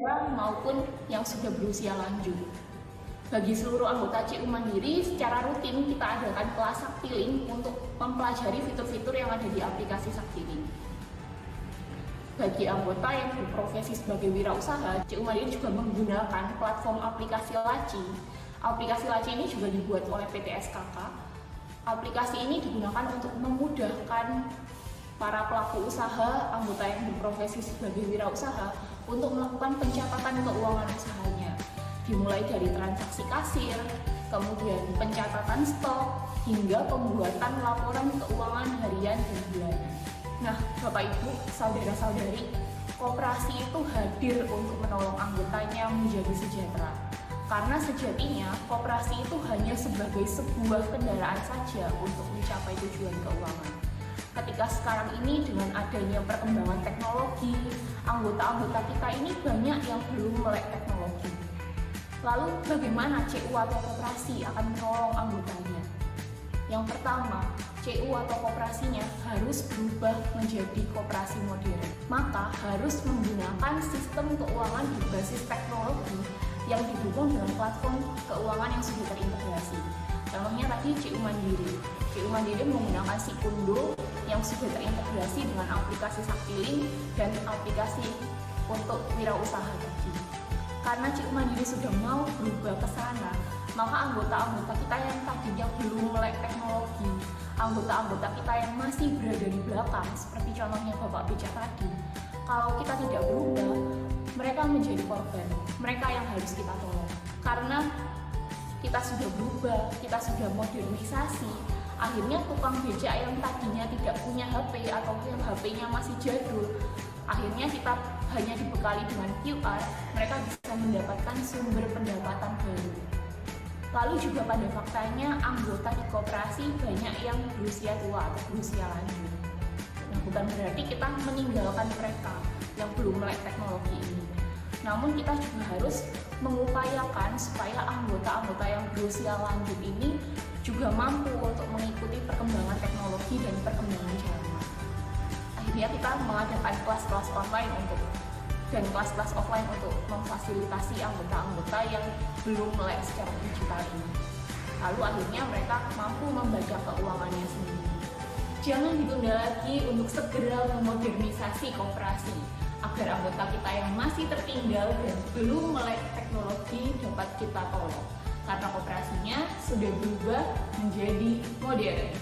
maupun yang sudah berusia lanjut. Bagi seluruh anggota CU Mandiri, secara rutin kita adakan kelas Saktiling untuk mempelajari fitur-fitur yang ada di aplikasi Saktiling. Bagi anggota yang berprofesi sebagai wirausaha, CU Mandiri juga menggunakan platform aplikasi Laci. Aplikasi Laci ini juga dibuat oleh PT SKK. Aplikasi ini digunakan untuk memudahkan para pelaku usaha, anggota yang berprofesi sebagai wirausaha untuk melakukan pencatatan keuangan usahanya. Dimulai dari transaksi kasir, kemudian pencatatan stok, hingga pembuatan laporan keuangan harian dan bulanan. Nah, Bapak Ibu, saudara-saudari, koperasi itu hadir untuk menolong anggotanya menjadi sejahtera. Karena sejatinya, koperasi itu hanya sebagai sebuah kendaraan saja untuk mencapai tujuan keuangan. Ketika sekarang ini dengan adanya perkembangan teknologi, anggota-anggota kita ini banyak yang belum melek teknologi. Lalu bagaimana CU atau koperasi akan menolong anggotanya? Yang pertama, CU atau koperasinya harus berubah menjadi koperasi modern. Maka harus menggunakan sistem keuangan berbasis teknologi yang didukung dengan platform keuangan yang sudah terintegrasi. Contohnya tadi CU Mandiri. CU Mandiri menggunakan Sikundo yang sudah terintegrasi dengan aplikasi Saktiling dan aplikasi untuk wirausaha tadi. Karena CU Mandiri sudah mau berubah ke sana, maka anggota-anggota kita yang tadinya belum melek teknologi, anggota-anggota kita yang masih berada di belakang, seperti contohnya Bapak Beca tadi, kalau kita tidak berubah, mereka menjadi korban, mereka yang harus kita tolong. Karena kita sudah berubah, kita sudah modernisasi, akhirnya tukang becak yang tadinya tidak punya HP atau yang HP-nya masih jadul, akhirnya kita hanya dibekali dengan QR, mereka bisa mendapatkan sumber pendapatan baru. Lalu juga pada faktanya anggota di koperasi banyak yang berusia tua atau berusia lanjut. Nah, bukan berarti kita meninggalkan mereka yang belum melek teknologi ini. Namun kita juga harus mengupayakan supaya anggota-anggota yang berusia lanjut ini juga mampu untuk mengikuti perkembangan teknologi dan perkembangan zaman. Akhirnya kita mengadakan kelas-kelas online dan kelas-kelas offline untuk memfasilitasi anggota-anggota yang belum melek secara digital ini. Lalu akhirnya mereka mampu membaca keuangannya sendiri. Jangan ditunda lagi untuk segera memodernisasi koperasi agar anggota kita yang masih tertinggal dan belum melek teknologi dapat kita tolong. Karena koperasinya sudah berubah menjadi modern.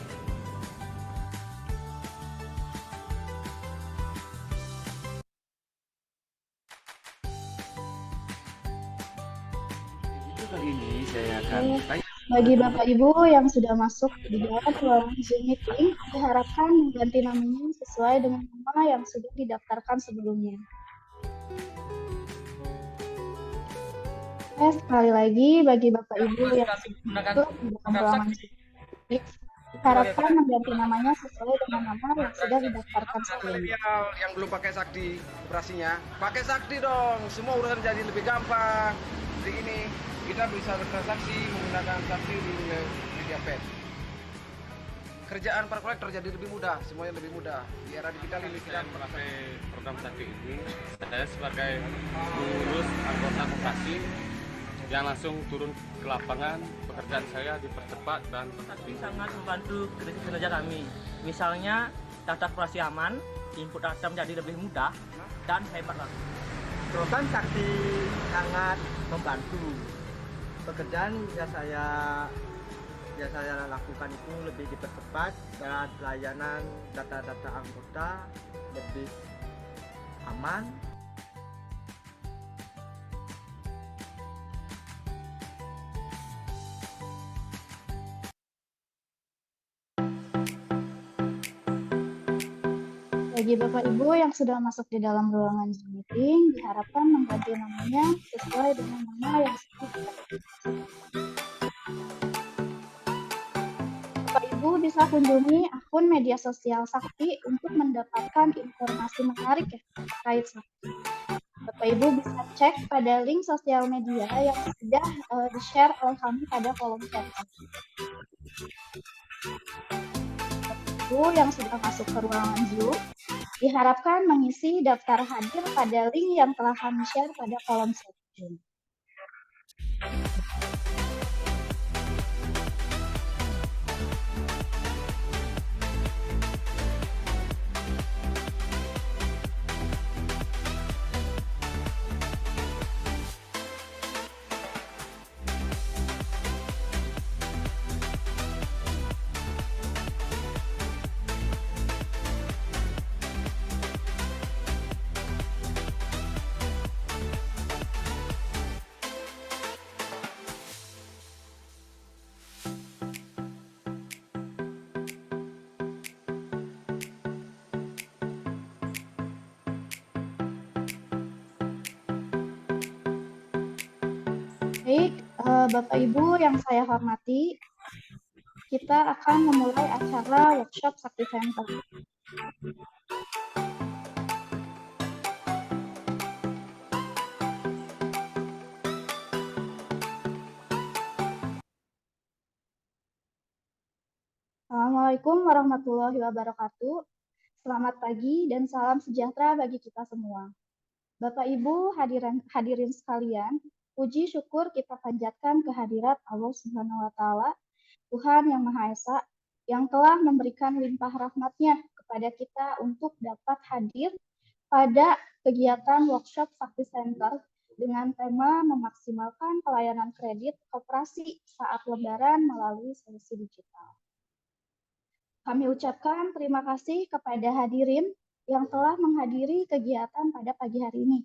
Kali ini saya akan Bagi Bapak Ibu yang sudah masuk di dalam ruangan Zoom meeting, diharapkan mengganti namanya sesuai dengan nama yang sudah didaftarkan sebelumnya. Sekali lagi bagi Bapak Ibu yang sudah masuk di dalam ruangan Zoom meeting, diharapkan mengganti namanya sesuai dengan nama yang sudah didaftarkan sebelumnya. Yang belum pakai Sakti operasinya, pakai Sakti dong, semua urusan jadi lebih gampang. Jadi ini kita bisa bertransaksi menggunakan Sakti di MediaPad. Kerjaan para kolektor jadi lebih mudah, semuanya lebih mudah. Di era digital ini kita memakai program Sakti ini, saya sebagai pengurus anggota koperasi yang langsung turun ke lapangan, pekerjaan saya dipercepat dan Sakti sangat membantu kinerja kami. Misalnya data koperasi aman, input data menjadi lebih mudah dan hebat lagi. Program Sakti sangat membantu. Pekerjaan yang saya lakukan itu lebih dipercepat dan pelayanan data-data anggota lebih aman. Bagi Bapak Ibu yang sudah masuk di dalam ruangan Zoom meeting, diharapkan mengganti namanya sesuai dengan nama yang sudah didaftarkan. Bapak Ibu bisa kunjungi akun media sosial Sakti untuk mendapatkan informasi menarik terkait Sakti. Bapak Ibu bisa cek pada link sosial media yang sudah di-share oleh kami pada kolom chat. Bapak Ibu yang sudah masuk ke ruangan Zoom, Diharapkan mengisi daftar hadir pada link yang telah kami share pada kolom chat Zoom. Baik, Bapak Ibu yang saya hormati, kita akan memulai acara workshop Sakti Center. Assalamualaikum warahmatullahi wabarakatuh. Selamat pagi dan salam sejahtera bagi kita semua. Bapak Ibu hadirin sekalian, puji syukur kita panjatkan kehadirat Allah Subhanahu wa Ta'ala, Tuhan yang Maha Esa, yang telah memberikan limpah rahmat-Nya kepada kita untuk dapat hadir pada kegiatan workshop Sakti Center dengan tema memaksimalkan pelayanan kredit koperasi saat Lebaran melalui solusi digital. Kami ucapkan terima kasih kepada hadirin yang telah menghadiri kegiatan pada pagi hari ini.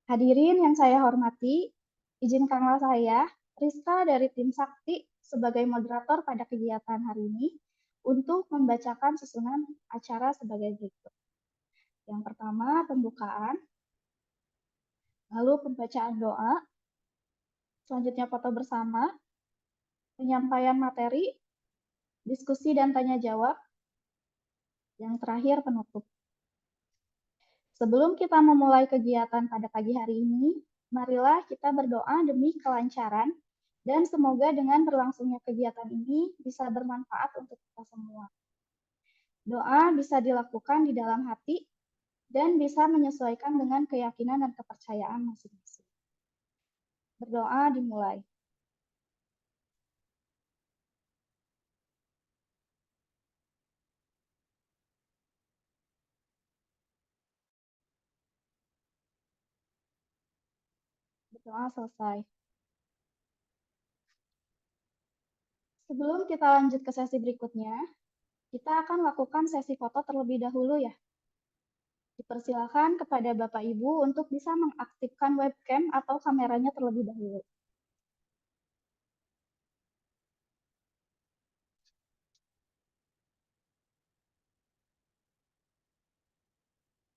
Hadirin yang saya hormati, izinkanlah saya, Rizka dari tim Sakti, sebagai moderator pada kegiatan hari ini, untuk membacakan susunan acara sebagai berikut. Yang pertama, pembukaan, lalu pembacaan doa, selanjutnya foto bersama, penyampaian materi, diskusi dan tanya jawab, yang terakhir penutup. Sebelum kita memulai kegiatan pada pagi hari ini, marilah kita berdoa demi kelancaran dan semoga dengan berlangsungnya kegiatan ini bisa bermanfaat untuk kita semua. Doa bisa dilakukan di dalam hati dan bisa menyesuaikan dengan keyakinan dan kepercayaan masing-masing. Berdoa dimulai. Berdoa selesai. Sebelum kita lanjut ke sesi berikutnya, kita akan lakukan sesi foto terlebih dahulu ya. Dipersilakan kepada Bapak Ibu untuk bisa mengaktifkan webcam atau kameranya terlebih dahulu.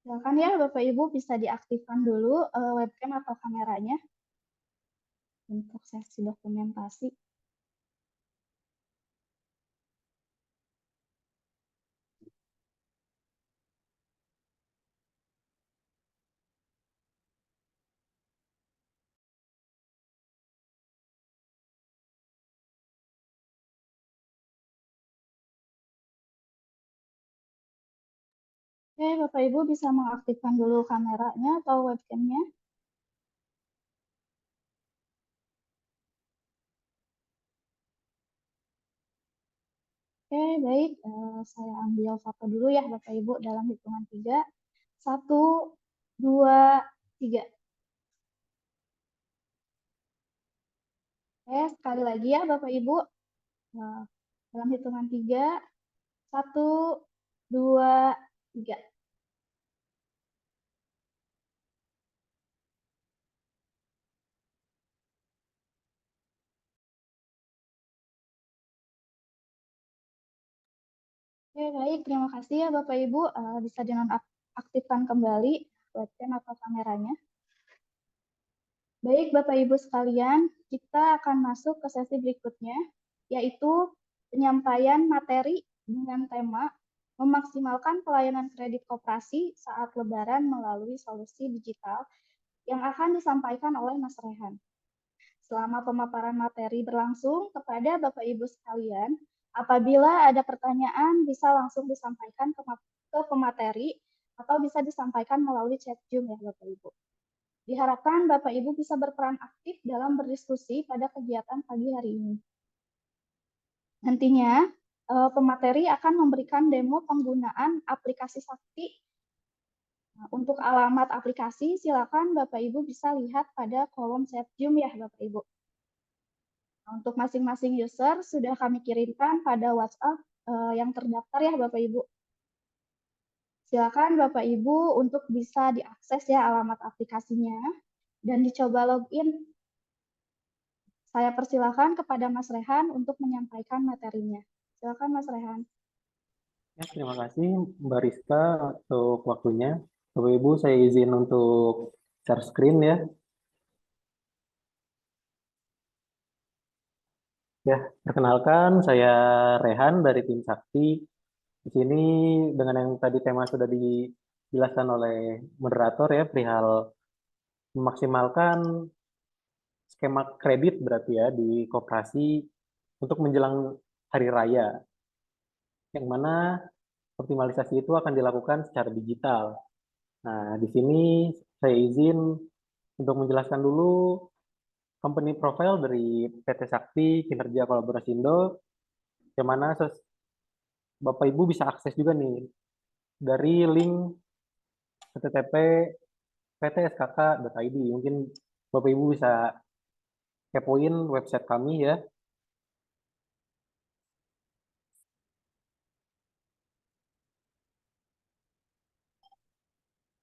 Silakan ya Bapak Ibu bisa diaktifkan dulu webcam atau kameranya untuk sesi dokumentasi. Oke, Bapak Ibu bisa mengaktifkan dulu kameranya atau webcamnya. Oke, baik. Saya ambil foto dulu ya Bapak Ibu dalam hitungan 3. 1, 2, 3. Oke, sekali lagi ya Bapak Ibu. Dalam hitungan 3. 1, 2, 3. Oke, baik. Terima kasih ya Bapak Ibu. Bisa dinonaktifkan kembali webcam atau kameranya. Baik Bapak Ibu sekalian, kita akan masuk ke sesi berikutnya, yaitu penyampaian materi dengan tema memaksimalkan pelayanan kredit koperasi saat Lebaran melalui solusi digital yang akan disampaikan oleh Mas Rehan. Selama pemaparan materi berlangsung, kepada Bapak Ibu sekalian, apabila ada pertanyaan bisa langsung disampaikan ke pemateri atau bisa disampaikan melalui chat Zoom ya Bapak Ibu. Diharapkan Bapak Ibu bisa berperan aktif dalam berdiskusi pada kegiatan pagi hari ini. Nantinya, pemateri akan memberikan demo penggunaan aplikasi Sakti. Nah, untuk alamat aplikasi, silakan Bapak Ibu bisa lihat pada kolom chat Zoom ya Bapak Ibu. Nah, untuk masing-masing user sudah kami kirimkan pada WhatsApp yang terdaftar ya Bapak Ibu. Silakan Bapak Ibu untuk bisa diakses ya alamat aplikasinya dan dicoba login. Saya persilakan kepada Mas Rehan untuk menyampaikan materinya. Silakan Mas Rehan. Ya, terima kasih Mbak Rizka untuk waktunya. Bapak Ibu, saya izin untuk share screen ya. Ya, perkenalkan saya Rehan dari tim Sakti. Di sini dengan yang tadi tema sudah dijelaskan oleh moderator ya, perihal memaksimalkan skema kredit berarti ya di koperasi untuk menjelang hari raya. Yang mana optimalisasi itu akan dilakukan secara digital. Nah, di sini saya izin untuk menjelaskan dulu company profile dari PT Sakti Kinerja Kolaborasi Indo, yang mana Bapak Ibu bisa akses juga nih dari link http ptskk.id. Mungkin Bapak Ibu bisa kepoin website kami ya.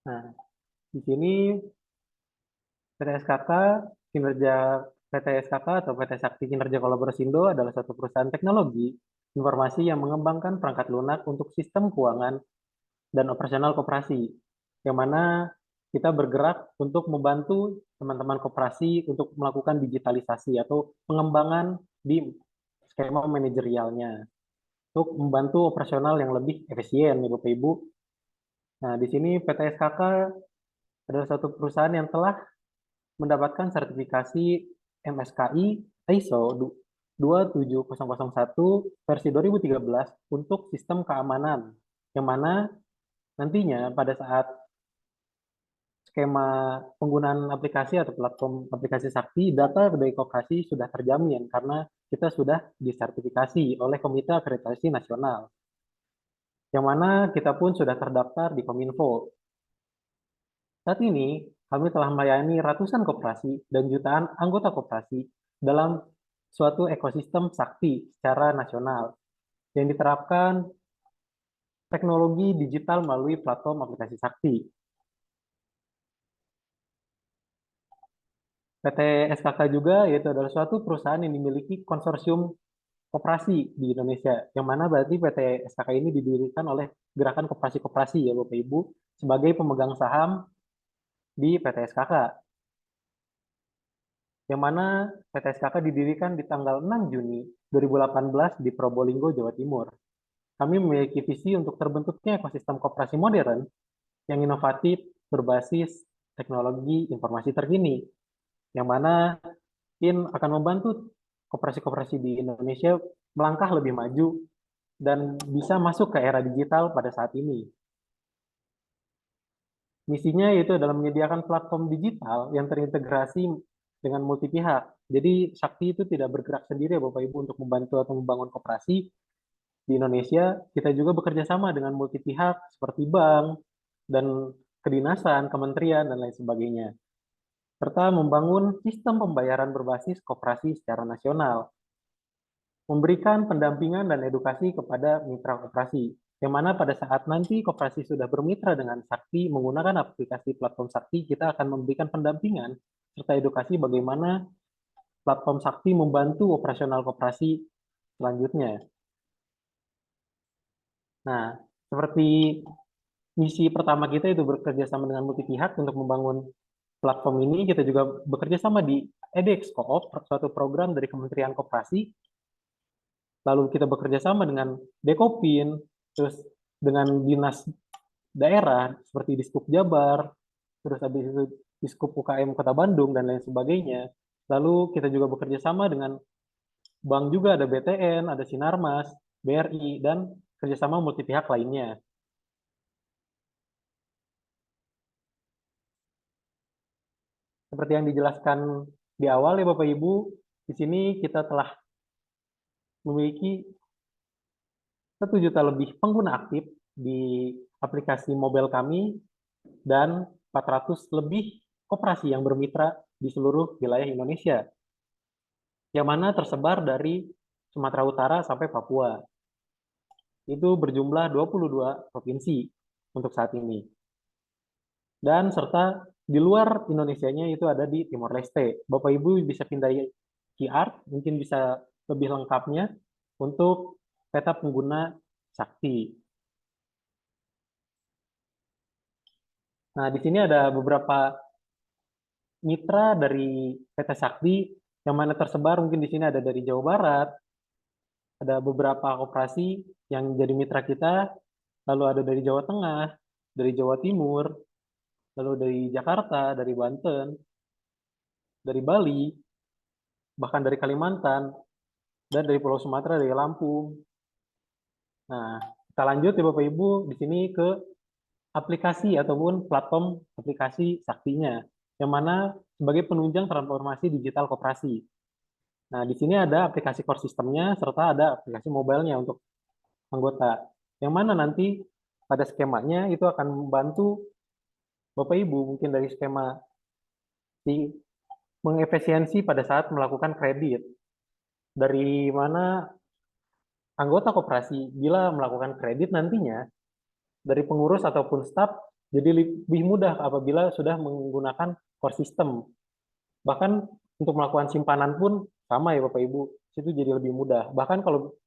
Nah, di sini PT SKK kinerja PT SKK atau PT Sakti Kinerja Kolaborasi Indo adalah satu perusahaan teknologi informasi yang mengembangkan perangkat lunak untuk sistem keuangan dan operasional koperasi, yang mana kita bergerak untuk membantu teman-teman koperasi untuk melakukan digitalisasi atau pengembangan di skema manajerialnya untuk membantu operasional yang lebih efisien, ya Bapak Ibu. Nah, di sini PT SKK adalah satu perusahaan yang telah mendapatkan sertifikasi MSKI ISO 27001 versi 2013 untuk sistem keamanan, yang mana nantinya pada saat skema penggunaan aplikasi atau platform aplikasi Sakti, data dari koperasi sudah terjamin karena kita sudah disertifikasi oleh Komite Akreditasi Nasional, yang mana kita pun sudah terdaftar di Kominfo. Saat ini, kami telah melayani ratusan koperasi dan jutaan anggota koperasi dalam suatu ekosistem Sakti secara nasional yang diterapkan teknologi digital melalui platform aplikasi Sakti. PT SKK juga yaitu adalah suatu perusahaan yang dimiliki konsorsium koperasi di Indonesia, yang mana berarti PT SKK ini didirikan oleh Gerakan Koperasi-Koperasi ya Bapak Ibu sebagai pemegang saham di PT SKK. Yang mana PT SKK didirikan di tanggal 6 Juni 2018 di Probolinggo, Jawa Timur. Kami memiliki visi untuk terbentuknya ekosistem koperasi modern yang inovatif berbasis teknologi informasi terkini, yang mana akan membantu koperasi-koperasi di Indonesia melangkah lebih maju dan bisa masuk ke era digital pada saat ini. Misinya yaitu adalah menyediakan platform digital yang terintegrasi dengan multi pihak. Jadi Sakti itu tidak bergerak sendiri ya Bapak Ibu untuk membantu atau membangun koperasi di Indonesia. Kita juga bekerja sama dengan multi pihak seperti bank dan kedinasan, kementerian dan lain sebagainya. Serta membangun sistem pembayaran berbasis koperasi secara nasional. Memberikan pendampingan dan edukasi kepada mitra koperasi, yang mana pada saat nanti koperasi sudah bermitra dengan Sakti menggunakan aplikasi platform Sakti, kita akan memberikan pendampingan serta edukasi bagaimana platform Sakti membantu operasional koperasi selanjutnya. Nah, seperti misi pertama kita itu bekerja sama dengan multi pihak untuk membangun platform ini, kita juga bekerja sama di edX Co-op, suatu program dari Kementerian Koperasi. Lalu kita bekerja sama dengan Dekopin, terus dengan dinas daerah seperti Diskub Jabar, terus habis itu Diskub UKM Kota Bandung dan lain sebagainya. Lalu kita juga bekerja sama dengan bank juga, ada BTN, ada Sinarmas, BRI, dan kerjasama multi pihak lainnya. Seperti yang dijelaskan di awal ya Bapak Ibu, di sini kita telah memiliki 1 juta lebih pengguna aktif di aplikasi mobile kami dan 400 lebih koperasi yang bermitra di seluruh wilayah Indonesia, yang mana tersebar dari Sumatera Utara sampai Papua. Itu berjumlah 22 provinsi untuk saat ini. Dan serta di luar Indonesianya itu ada di Timor Leste. Bapak Ibu bisa pindah QR, mungkin bisa lebih lengkapnya untuk peta pengguna Sakti. Nah, di sini ada beberapa mitra dari PT Sakti yang mana tersebar, mungkin di sini ada dari Jawa Barat, ada beberapa koperasi yang jadi mitra kita, lalu ada dari Jawa Tengah, dari Jawa Timur, lalu dari Jakarta, dari Banten, dari Bali, bahkan dari Kalimantan, dan dari Pulau Sumatera, dari Lampung. Nah, kita lanjut ya Bapak Ibu, di sini ke aplikasi ataupun platform aplikasi Saktinya, yang mana sebagai penunjang transformasi digital koperasi. Nah, di sini ada aplikasi core systemnya, serta ada aplikasi mobile-nya untuk anggota, yang mana nanti pada skemanya itu akan membantu Bapak Ibu mungkin dari skema di mengefisiensi pada saat melakukan kredit, dari mana anggota koperasi bila melakukan kredit nantinya dari pengurus ataupun staf jadi lebih mudah apabila sudah menggunakan core system. Bahkan untuk melakukan simpanan pun sama ya Bapak Ibu, itu jadi lebih mudah. Bahkan kalau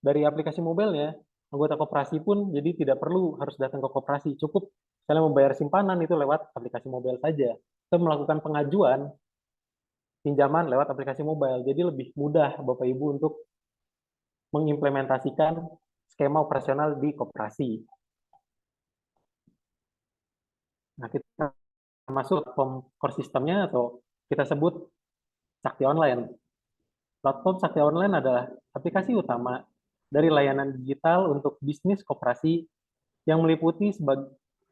dari aplikasi mobilenya, anggota koperasi pun jadi tidak perlu harus datang ke koperasi, cukup misalnya membayar simpanan itu lewat aplikasi mobile saja. Kita melakukan pengajuan pinjaman lewat aplikasi mobile, jadi lebih mudah Bapak Ibu untuk mengimplementasikan skema operasional di koperasi. Nah, kita masuk platform core systemnya atau kita sebut Sakti Online. Platform Sakti Online adalah aplikasi utama dari layanan digital untuk bisnis koperasi yang meliputi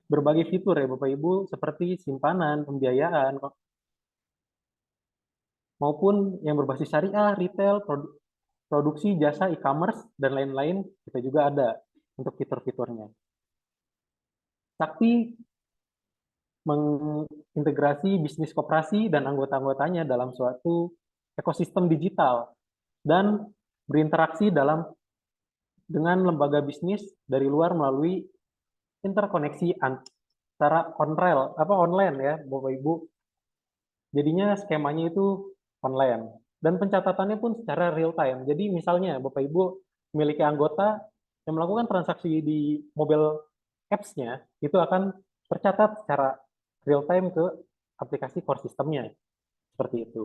berbagai fitur ya Bapak Ibu seperti simpanan, pembiayaan, maupun yang berbasis syariah, retail, produksi, jasa, e-commerce, dan lain-lain kita juga ada untuk fitur-fiturnya. Sakti mengintegrasi bisnis koperasi dan anggota-anggotanya dalam suatu ekosistem digital dan berinteraksi dengan lembaga bisnis dari luar melalui interkoneksi antara online ya Bapak Ibu. Jadinya skemanya itu online dan pencatatannya pun secara real time. Jadi misalnya Bapak Ibu memiliki anggota yang melakukan transaksi di mobile apps-nya itu akan tercatat secara real time ke aplikasi core systemnya. Seperti itu.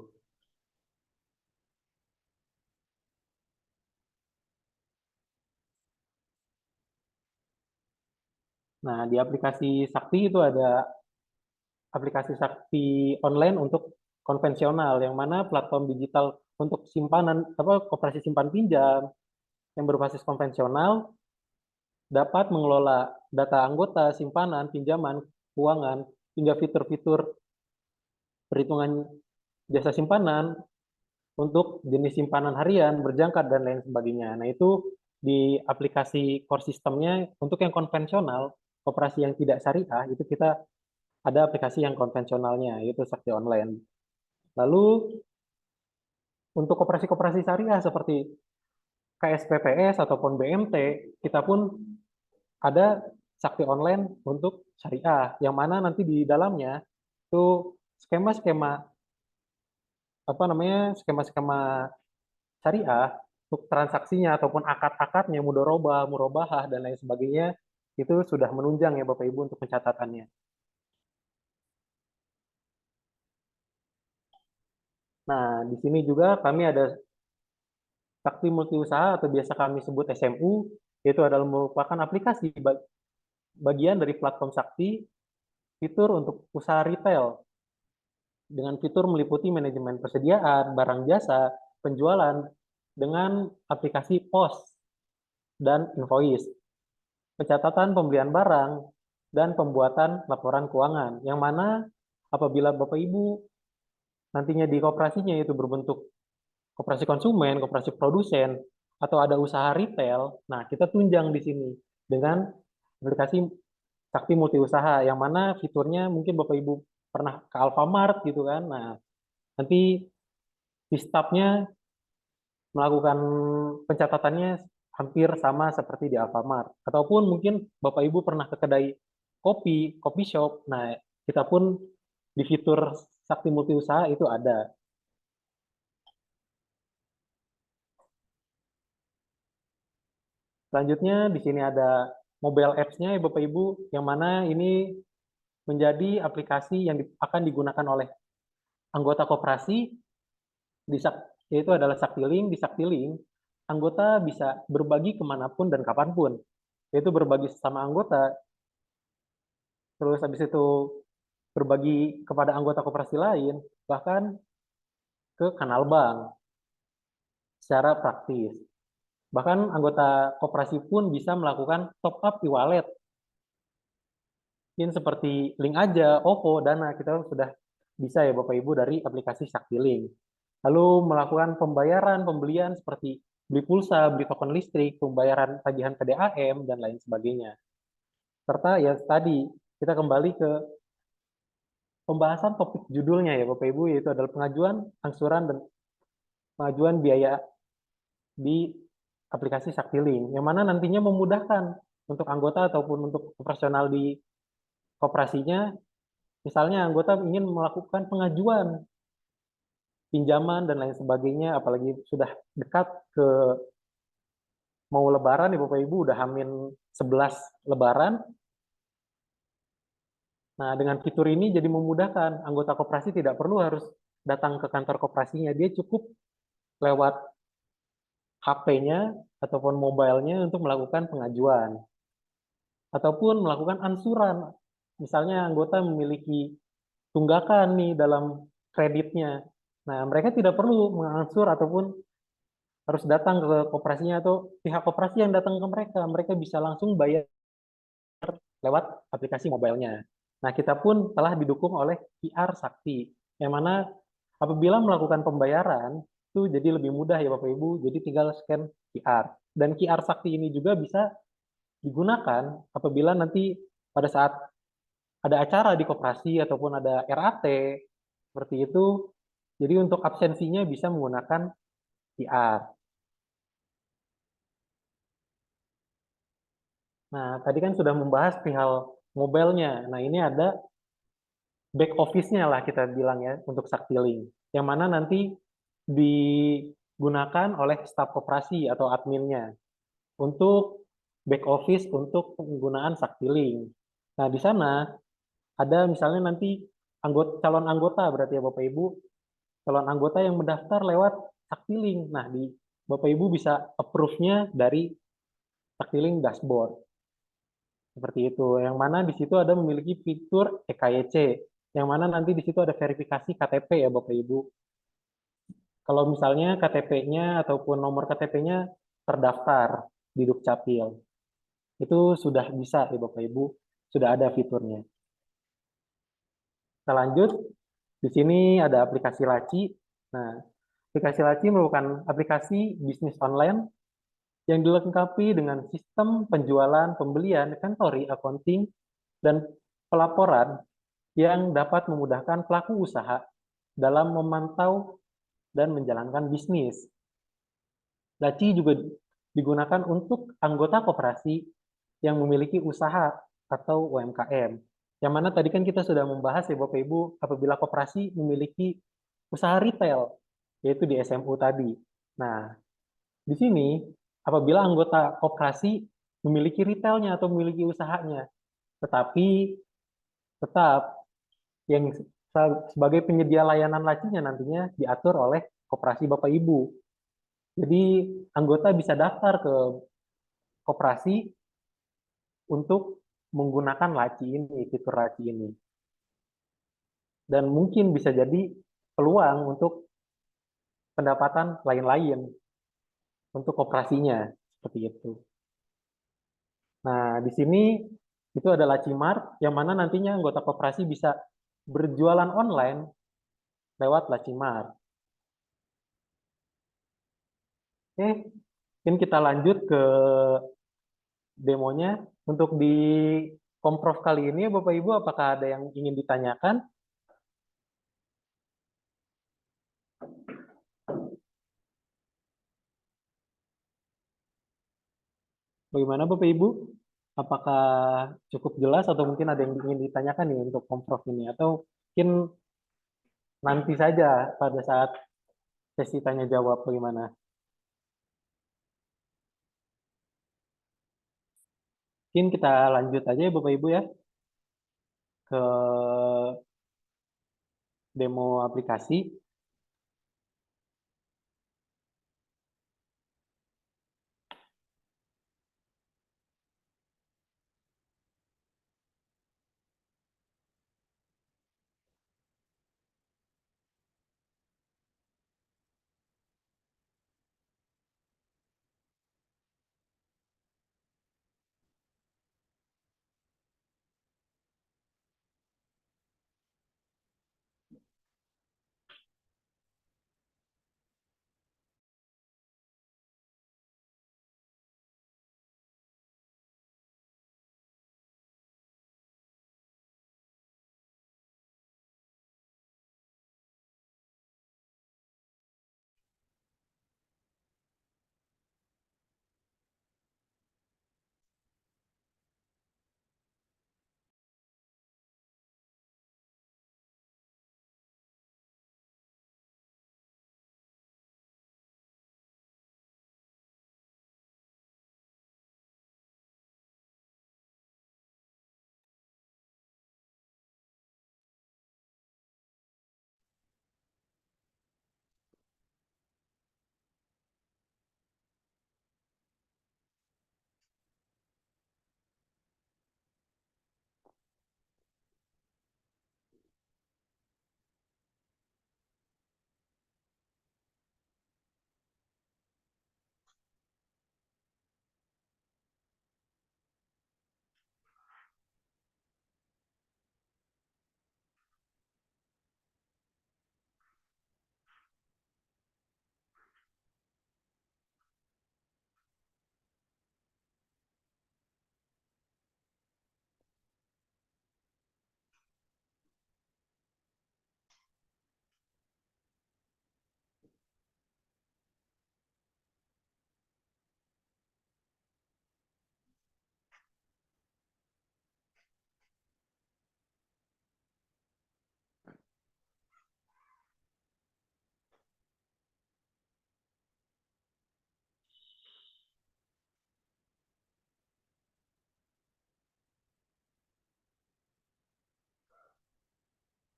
Nah, di aplikasi Sakti itu ada aplikasi Sakti online untuk konvensional, yang mana platform digital untuk simpanan, koperasi simpan pinjam yang berbasis konvensional dapat mengelola data anggota, simpanan, pinjaman, keuangan, hingga fitur-fitur perhitungan jasa simpanan untuk jenis simpanan harian, berjangka, dan lain sebagainya. Nah, itu di aplikasi core systemnya untuk yang konvensional, koperasi yang tidak syariah, itu kita ada aplikasi yang konvensionalnya, yaitu Sakti Online. Lalu, untuk koperasi-koperasi syariah seperti KSPPS ataupun BMT, kita pun ada Sakti Online untuk syariah, yang mana nanti di dalamnya itu skema-skema syariah untuk transaksinya ataupun akad-akadnya, mudorobah, murobahah, dan lain sebagainya, itu sudah menunjang ya Bapak Ibu untuk pencatatannya. Nah, di sini juga kami ada Sakti Multiusaha atau biasa kami sebut SMU, yaitu adalah merupakan aplikasi bagian dari platform Sakti, fitur untuk usaha retail, dengan fitur meliputi manajemen persediaan, barang jasa, penjualan, dengan aplikasi POS dan invoice, pencatatan pembelian barang, dan pembuatan laporan keuangan, yang mana apabila Bapak Ibu nantinya di koperasinya itu berbentuk koperasi konsumen, koperasi produsen, atau ada usaha retail, nah kita tunjang di sini dengan aplikasi Sakti Multi Usaha, yang mana fiturnya mungkin Bapak Ibu pernah ke Alfamart gitu kan, nah nanti di stafnya melakukan pencatatannya hampir sama seperti di Alfamart. Ataupun mungkin Bapak Ibu pernah ke kedai kopi, kopi shop, nah kita pun di fitur Sakti Multi Usaha itu ada. Selanjutnya di sini ada mobile apps-nya ya Bapak Ibu, yang mana ini menjadi aplikasi yang akan digunakan oleh anggota koperasi, yaitu adalah Saktiling. Di Saktiling, anggota bisa berbagi kemanapun dan kapanpun, yaitu berbagi sesama anggota, terus habis itu berbagi kepada anggota koperasi lain, bahkan ke kanal bank secara praktis. Bahkan anggota koperasi pun bisa melakukan top up e-wallet. Mungkin seperti Link Aja, OVO, Dana, kita sudah bisa ya Bapak Ibu dari aplikasi Saktiling. Lalu melakukan pembayaran, pembelian seperti beli pulsa, beli token listrik, pembayaran tagihan PDAM, dan lain sebagainya. Serta ya tadi, kita kembali ke pembahasan topik judulnya ya Bapak Ibu, yaitu adalah pengajuan angsuran dan pengajuan biaya di aplikasi Saktiling, yang mana nantinya memudahkan untuk anggota ataupun untuk operasional di koperasinya. Misalnya anggota ingin melakukan pengajuan pinjaman dan lain sebagainya, apalagi sudah dekat ke mau lebaran ya Bapak Ibu, udah Hamin 11 lebaran. Nah, dengan fitur ini jadi memudahkan anggota koperasi tidak perlu harus datang ke kantor koperasinya, dia cukup lewat HP-nya ataupun mobile-nya untuk melakukan pengajuan ataupun melakukan ansuran. Misalnya anggota memiliki tunggakan nih dalam kreditnya. Nah, mereka tidak perlu mengansur ataupun harus datang ke koperasinya atau pihak koperasi yang datang ke mereka. Mereka bisa langsung bayar lewat aplikasi mobile-nya. Nah, kita pun telah didukung oleh QR Sakti, yang mana apabila melakukan pembayaran, itu jadi lebih mudah ya Bapak Ibu, jadi tinggal scan QR. Dan QR Sakti ini juga bisa digunakan apabila nanti pada saat ada acara di koperasi ataupun ada RAT, seperti itu, jadi untuk absensinya bisa menggunakan QR. Nah, tadi kan sudah membahas perihal mobile-nya. Nah, ini ada back office-nya lah kita bilang ya untuk Saktiling, yang mana nanti digunakan oleh staf koperasi atau adminnya untuk back office untuk penggunaan Saktiling. Nah, di sana ada misalnya nanti calon anggota berarti ya Bapak Ibu, calon anggota yang mendaftar lewat Saktiling. Nah, Bapak Ibu bisa approve-nya dari Saktiling dashboard. Seperti itu. Yang mana di situ ada memiliki fitur EKYC, yang mana nanti di situ ada verifikasi KTP ya Bapak Ibu. Kalau misalnya KTP-nya ataupun nomor KTP-nya terdaftar di Dukcapil, itu sudah bisa ya Bapak Ibu, sudah ada fiturnya. Kita lanjut, di sini ada aplikasi Laci. Nah, aplikasi Laci merupakan aplikasi bisnis online yang dilengkapi dengan sistem penjualan, pembelian, inventory, accounting, dan pelaporan yang dapat memudahkan pelaku usaha dalam memantau dan menjalankan bisnis. Laci juga digunakan untuk anggota koperasi yang memiliki usaha atau UMKM. Yang mana tadi kan kita sudah membahas ya Bapak Ibu, apabila koperasi memiliki usaha retail, yaitu di SMU tadi. Nah, di sini apabila anggota koperasi memiliki retailnya atau memiliki usahanya, tetapi tetap yang sebagai penyedia layanan lacinya nantinya diatur oleh koperasi Bapak Ibu. Jadi anggota bisa daftar ke koperasi untuk menggunakan laci ini, fitur laci ini. Dan mungkin bisa jadi peluang untuk pendapatan lain-lain untuk koperasinya, seperti itu. Nah, di sini itu ada Laci Mart, yang mana nantinya anggota koperasi bisa berjualan online lewat Lacimar. Oke, mungkin kita lanjut ke demonya. Untuk di Komprof kali ini, Bapak Ibu, apakah ada yang ingin ditanyakan? Bagaimana Bapak Ibu? Apakah cukup jelas atau mungkin ada yang ingin ditanyakan nih untuk Komprof ini? Atau mungkin nanti saja pada saat sesi tanya jawab bagaimana? Mungkin kita lanjut aja ya Bapak Ibu ya ke demo aplikasi.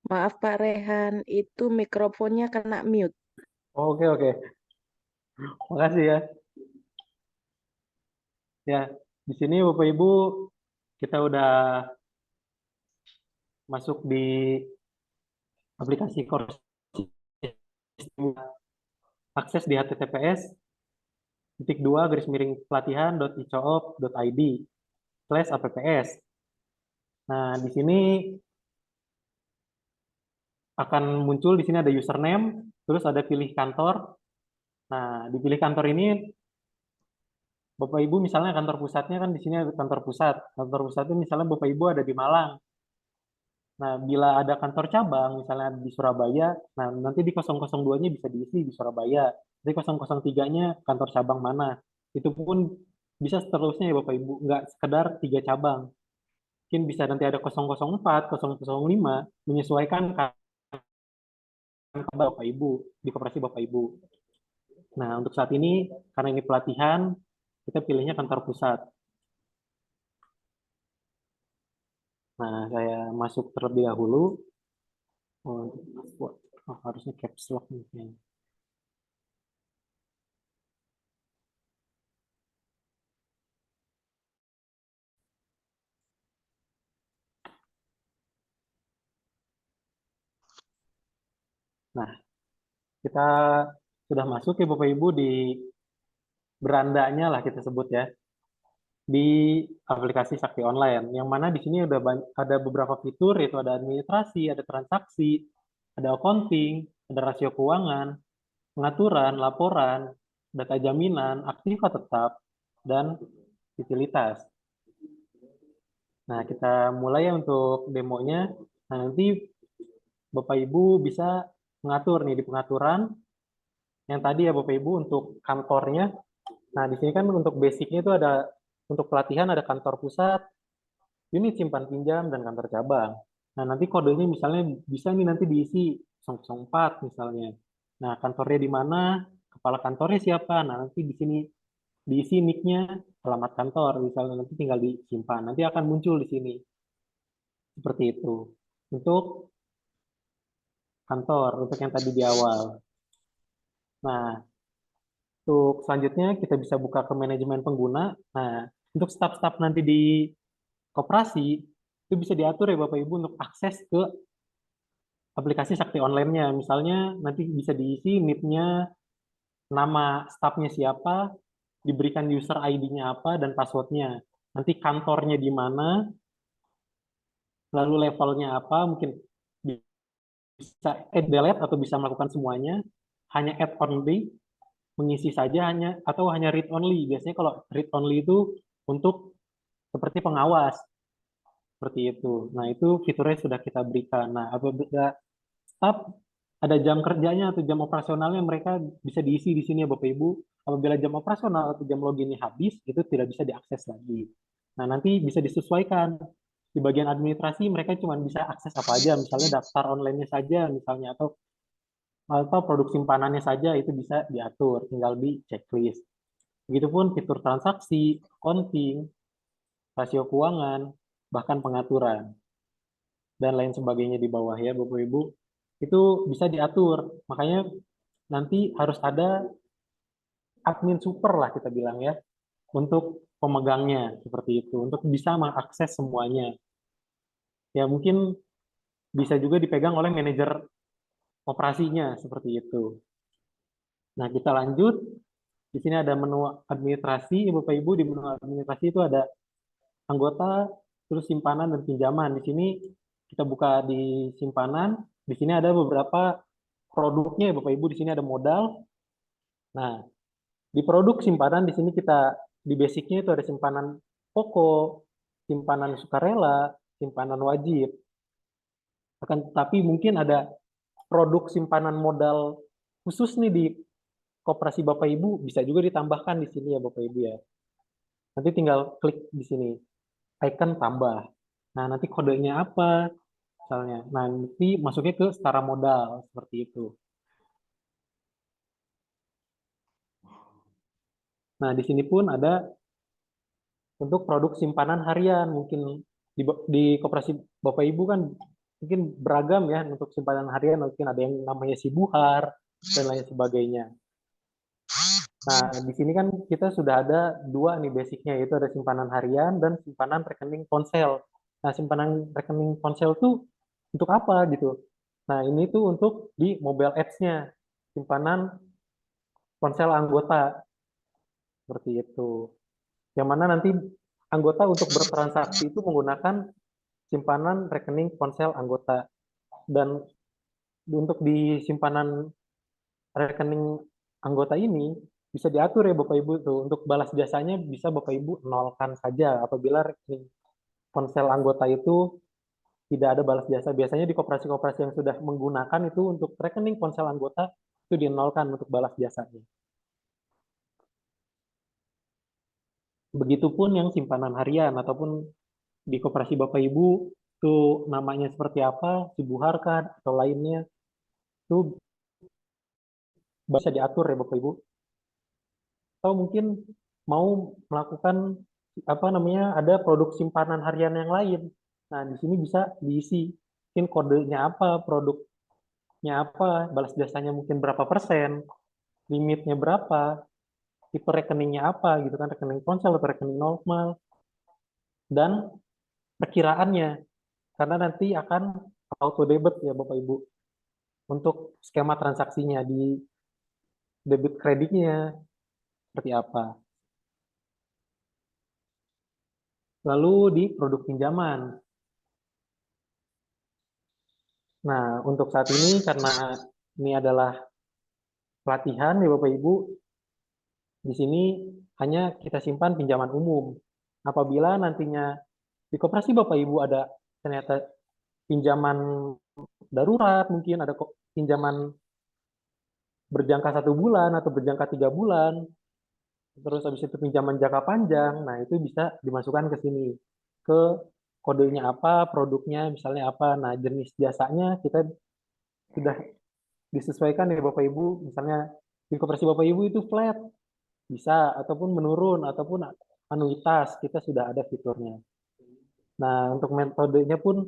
Maaf Pak Rehan, itu mikrofonnya kena mute. Oke, oke. Makasih ya. Ya, di sini Bapak Ibu kita udah masuk di aplikasi Course. Akses di https://pelatihan.icoop.id/apps. Nah, di sini akan muncul di sini ada username, terus ada pilih kantor. Nah, di pilih kantor ini Bapak Ibu misalnya kantor pusatnya kan di sini ada kantor pusat. Kantor pusat itu misalnya Bapak Ibu ada di Malang. Nah, bila ada kantor cabang misalnya di Surabaya, nah nanti di 002-nya bisa diisi di Surabaya. Nanti 003-nya kantor cabang mana. Itu pun bisa seterusnya ya Bapak Ibu, nggak sekedar 3 cabang. Mungkin bisa nanti ada 004, 005, menyesuaikan Bapak Ibu, di koperasi Bapak Ibu. Nah, untuk saat ini, karena ini pelatihan, kita pilihnya kantor pusat. Nah, saya masuk terlebih dahulu. Harusnya caps lock nih. Nah, kita sudah masuk ya Bapak Ibu di berandanya lah kita sebut ya, di aplikasi Sakti Online, yang mana di sini ada beberapa fitur, yaitu ada administrasi, ada transaksi, ada accounting, ada rasio keuangan, pengaturan, laporan, data jaminan, aktiva tetap, dan utilitas. Nah, kita mulai ya untuk demonya. Nah, nanti Bapak Ibu bisa mengatur nih di pengaturan. Yang tadi ya Bapak Ibu untuk kantornya. Nah, di sini kan untuk basicnya itu ada, untuk pelatihan ada kantor pusat, unit simpan pinjam, dan kantor cabang. Nah, nanti kodenya misalnya bisa nih nanti diisi 004 misalnya. Nah, kantornya di mana, kepala kantornya siapa. Nah, nanti di sini diisi nick-nya, alamat kantor, misalnya nanti tinggal disimpan. Nanti akan muncul di sini. Seperti itu. Untuk kantor, untuk yang tadi di awal. Nah, untuk selanjutnya kita bisa buka ke manajemen pengguna. Nah, untuk staf-staf nanti di koperasi, itu bisa diatur ya Bapak Ibu untuk akses ke aplikasi Sakti Online-nya. Misalnya nanti bisa diisi NIP-nya, nama stafnya siapa, diberikan user ID-nya apa, dan password-nya. Nanti kantornya di mana, lalu levelnya apa, mungkin bisa add delete atau bisa melakukan semuanya, hanya add only, mengisi saja hanya, atau hanya read only. Biasanya kalau read only itu untuk seperti pengawas, seperti itu. Nah, itu fiturnya sudah kita berikan. Nah, apabila staff ada jam kerjanya atau jam operasionalnya, mereka bisa diisi di sini ya Bapak Ibu. Apabila jam operasional atau jam loginnya habis, itu tidak bisa diakses lagi. Nah, nanti bisa disesuaikan. Di bagian administrasi, mereka cuma bisa akses apa aja, misalnya daftar online-nya saja, misalnya, atau produk simpanannya saja, itu bisa diatur, tinggal di checklist. Begitupun fitur transaksi, accounting, rasio keuangan, bahkan pengaturan, dan lain sebagainya di bawah ya Bapak Ibu. Itu bisa diatur. Makanya nanti harus ada admin super lah kita bilang ya, untuk pemegangnya seperti itu, untuk bisa mengakses semuanya. Ya mungkin bisa juga dipegang oleh manajer operasinya seperti itu. Nah, kita lanjut. Di sini ada menu administrasi, Bapak Ibu. Di menu administrasi itu ada anggota, terus simpanan dan pinjaman. Di sini kita buka di simpanan. Di sini ada beberapa produknya, Bapak Ibu. Di sini ada modal. Nah, di produk simpanan di sini kita di basicnya itu ada simpanan pokok, simpanan sukarela, simpanan wajib. Akan tetapi mungkin ada produk simpanan modal khusus nih di koperasi Bapak Ibu, bisa juga ditambahkan di sini ya Bapak Ibu ya. Nanti tinggal klik di sini, icon tambah. Nah, nanti kodenya apa misalnya. Nah, nanti masuknya ke setara modal, seperti itu. Nah, di sini pun ada untuk produk simpanan harian. Mungkin di koperasi Bapak Ibu kan mungkin beragam ya untuk simpanan harian. Mungkin ada yang namanya Sibuhar, dan lain sebagainya. Nah, di sini kan kita sudah ada dua nih basicnya, yaitu ada simpanan harian dan simpanan rekening ponsel. Nah, simpanan rekening ponsel tuh untuk apa gitu? Nah, ini tuh untuk di mobile apps-nya, simpanan ponsel anggota, seperti itu. Yang mana nanti anggota untuk bertransaksi itu menggunakan simpanan rekening ponsel anggota. Dan untuk di simpanan rekening anggota ini, bisa diatur ya Bapak Ibu tuh. Untuk balas jasanya bisa Bapak Ibu nolkan saja apabila rekening ponsel anggota itu tidak ada balas jasa. Biasanya di koperasi-koperasi yang sudah menggunakan itu untuk rekening ponsel anggota itu dinolkan untuk balas jasanya. Begitupun yang simpanan harian ataupun di koperasi Bapak Ibu itu namanya seperti apa, Sibuhar kan atau lainnya, itu bisa diatur ya Bapak Ibu. Atau mungkin mau melakukan apa namanya, ada produk simpanan harian yang lain. Nah, di sini bisa diisi mungkin kodenya apa, produknya apa, balas jasanya mungkin berapa persen, limitnya berapa, tipe rekeningnya apa gitu kan, rekening ponsel atau rekening normal, dan perkiraannya, karena nanti akan auto debit ya Bapak Ibu untuk skema transaksinya di debit kreditnya seperti apa. Lalu di produk pinjaman. Nah, untuk saat ini karena ini adalah pelatihan ya Bapak Ibu, di sini hanya kita simpan pinjaman umum. Apabila nantinya di koperasi Bapak Ibu ada ternyata pinjaman darurat, mungkin ada pinjaman berjangka 1 bulan atau berjangka 3 bulan, terus habis itu pinjaman jangka panjang, nah itu bisa dimasukkan ke sini, ke kodenya apa, produknya misalnya apa, nah jenis jasanya kita sudah disesuaikan ya Bapak Ibu, misalnya di koperasi Bapak Ibu itu flat, bisa, ataupun menurun, ataupun anuitas, kita sudah ada fiturnya. Nah, untuk metodenya pun,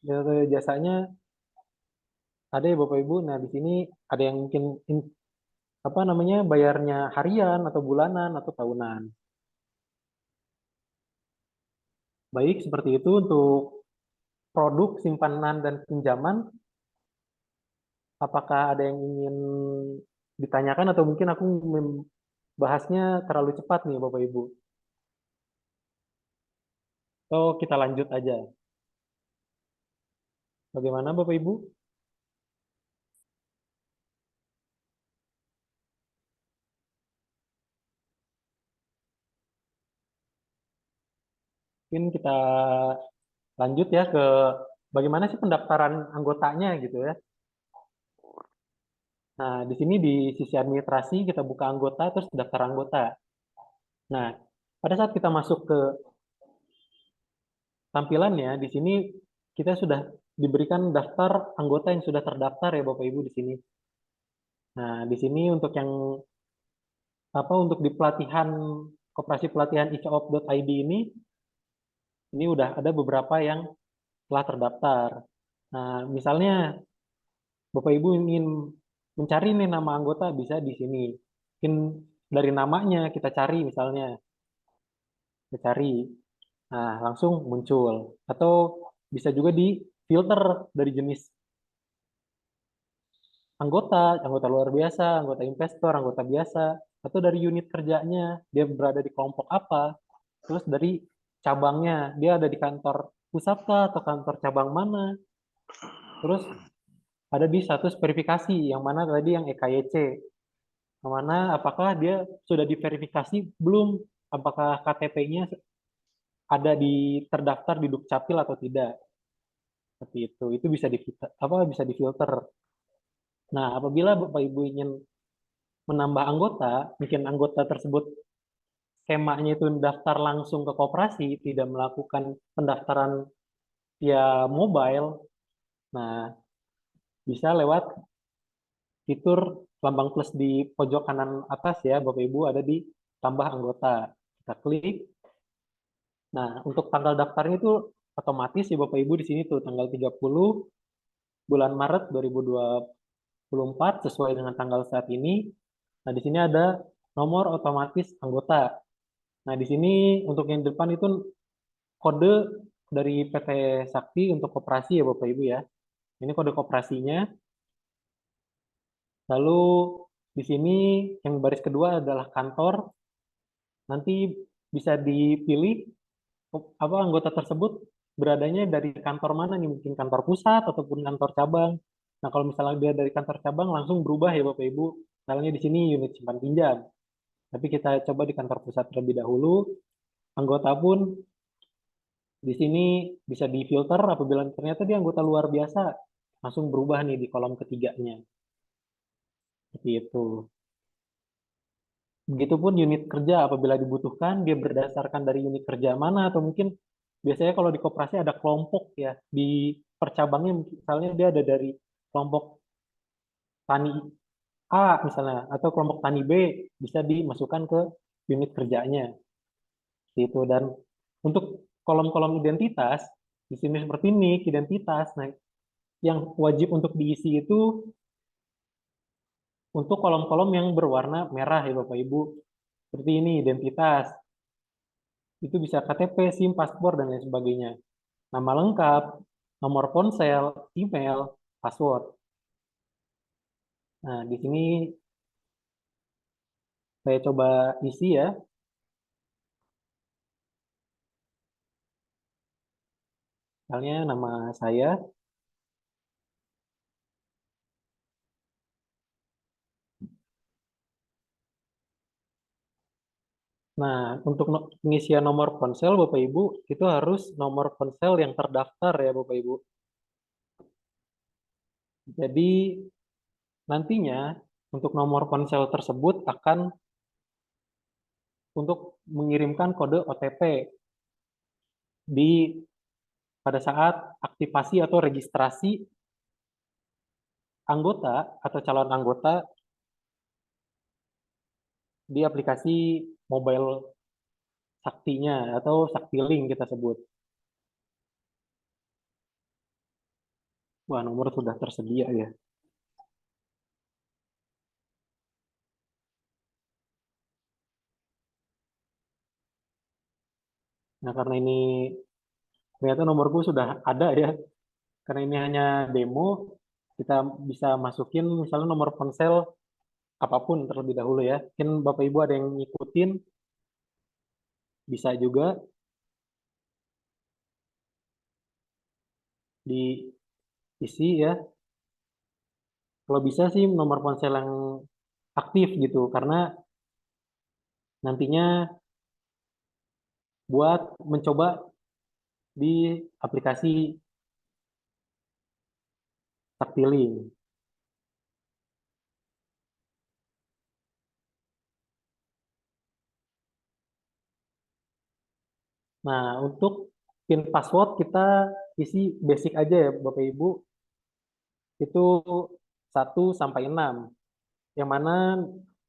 metode jasanya ada ya Bapak Ibu. Nah, di sini ada yang mungkin apa namanya bayarnya harian atau bulanan atau tahunan. Baik, seperti itu untuk produk simpanan dan pinjaman. Apakah ada yang ingin ditanyakan atau mungkin aku membahasnya terlalu cepat nih Bapak Ibu? Atau kita lanjut aja. Bagaimana Bapak Ibu? Mungkin kita lanjut ya ke bagaimana sih pendaftaran anggotanya gitu ya. Nah, di sini di sisi administrasi kita buka anggota terus daftar anggota. Nah, pada saat kita masuk ke tampilannya di sini kita sudah diberikan daftar anggota yang sudah terdaftar ya Bapak Ibu di sini. Nah, di sini untuk yang apa untuk di pelatihan Koperasi Pelatihan icoop.id ini udah ada beberapa yang telah terdaftar. Nah, misalnya Bapak Ibu ingin mencari nih nama anggota bisa di sini. Mungkin dari namanya kita cari misalnya, kita cari. Nah, langsung muncul. Atau bisa juga di filter dari jenis anggota luar biasa, anggota investor, anggota biasa, atau dari unit kerjanya, dia berada di kelompok apa, terus dari cabangnya, dia ada di kantor pusat kah atau kantor cabang mana, terus ada di status verifikasi, yang mana tadi yang EKYC, yang mana apakah dia sudah diverifikasi belum, apakah KTP-nya ada di terdaftar di Dukcapil atau tidak, seperti itu bisa bisa difilter. Nah, apabila Bapak Ibu ingin menambah anggota, mungkin anggota tersebut skemanya itu daftar langsung ke koperasi, tidak melakukan pendaftaran via mobile, nah bisa lewat fitur lambang plus di pojok kanan atas ya, Bapak Ibu ada di tambah anggota. Kita klik. Nah, untuk tanggal daftarnya itu otomatis ya Bapak Ibu di sini tuh tanggal 30 bulan Maret 2024 sesuai dengan tanggal saat ini. Nah, di sini ada nomor otomatis anggota. Nah, di sini untuk yang depan itu kode dari PT Sakti untuk koperasi ya Bapak Ibu ya. Ini kode koperasinya. Lalu di sini yang baris kedua adalah kantor. Nanti bisa dipilih apa anggota tersebut beradanya dari kantor mana nih, mungkin kantor pusat ataupun kantor cabang. Nah, kalau misalnya dia dari kantor cabang langsung berubah ya Bapak Ibu. Misalnya di sini unit simpan pinjam. Tapi kita coba di kantor pusat terlebih dahulu. Anggota pun di sini bisa difilter apabila ternyata dia anggota luar biasa, langsung berubah nih di kolom ketiganya. Seperti itu. Begitupun unit kerja apabila dibutuhkan, dia berdasarkan dari unit kerja mana, atau mungkin biasanya kalau di koperasi ada kelompok ya, di percabangnya misalnya dia ada dari kelompok tani A misalnya, atau kelompok tani B, bisa dimasukkan ke unit kerjanya. Itu. Dan untuk kolom-kolom identitas, di sini seperti ini, identitas. Nah, yang wajib untuk diisi itu untuk kolom-kolom yang berwarna merah ya Bapak Ibu. Seperti ini, identitas. Itu bisa KTP, SIM, paspor, dan lain sebagainya. Nama lengkap, nomor ponsel, email, password. Nah, di sini saya coba isi ya. Misalnya nama saya, Nah, untuk pengisian nomor ponsel Bapak Ibu, itu harus nomor ponsel yang terdaftar ya Bapak Ibu. Jadi nantinya untuk nomor ponsel tersebut akan untuk mengirimkan kode OTP di pada saat aktivasi atau registrasi anggota atau calon anggota di aplikasi mobile Saktinya atau Saktilink kita sebut. Wah, nomor sudah tersedia ya. Nah, karena ini ternyata nomorku sudah ada ya. Karena ini hanya demo, kita bisa masukin misalnya nomor ponsel apapun terlebih dahulu ya. Mungkin Bapak Ibu ada yang ngikutin, bisa juga diisi ya. Kalau bisa sih nomor ponsel yang aktif gitu, karena nantinya buat mencoba di aplikasi Saktilink. Nah, untuk PIN password kita isi basic aja ya Bapak Ibu, itu 1 sampai 6. Yang mana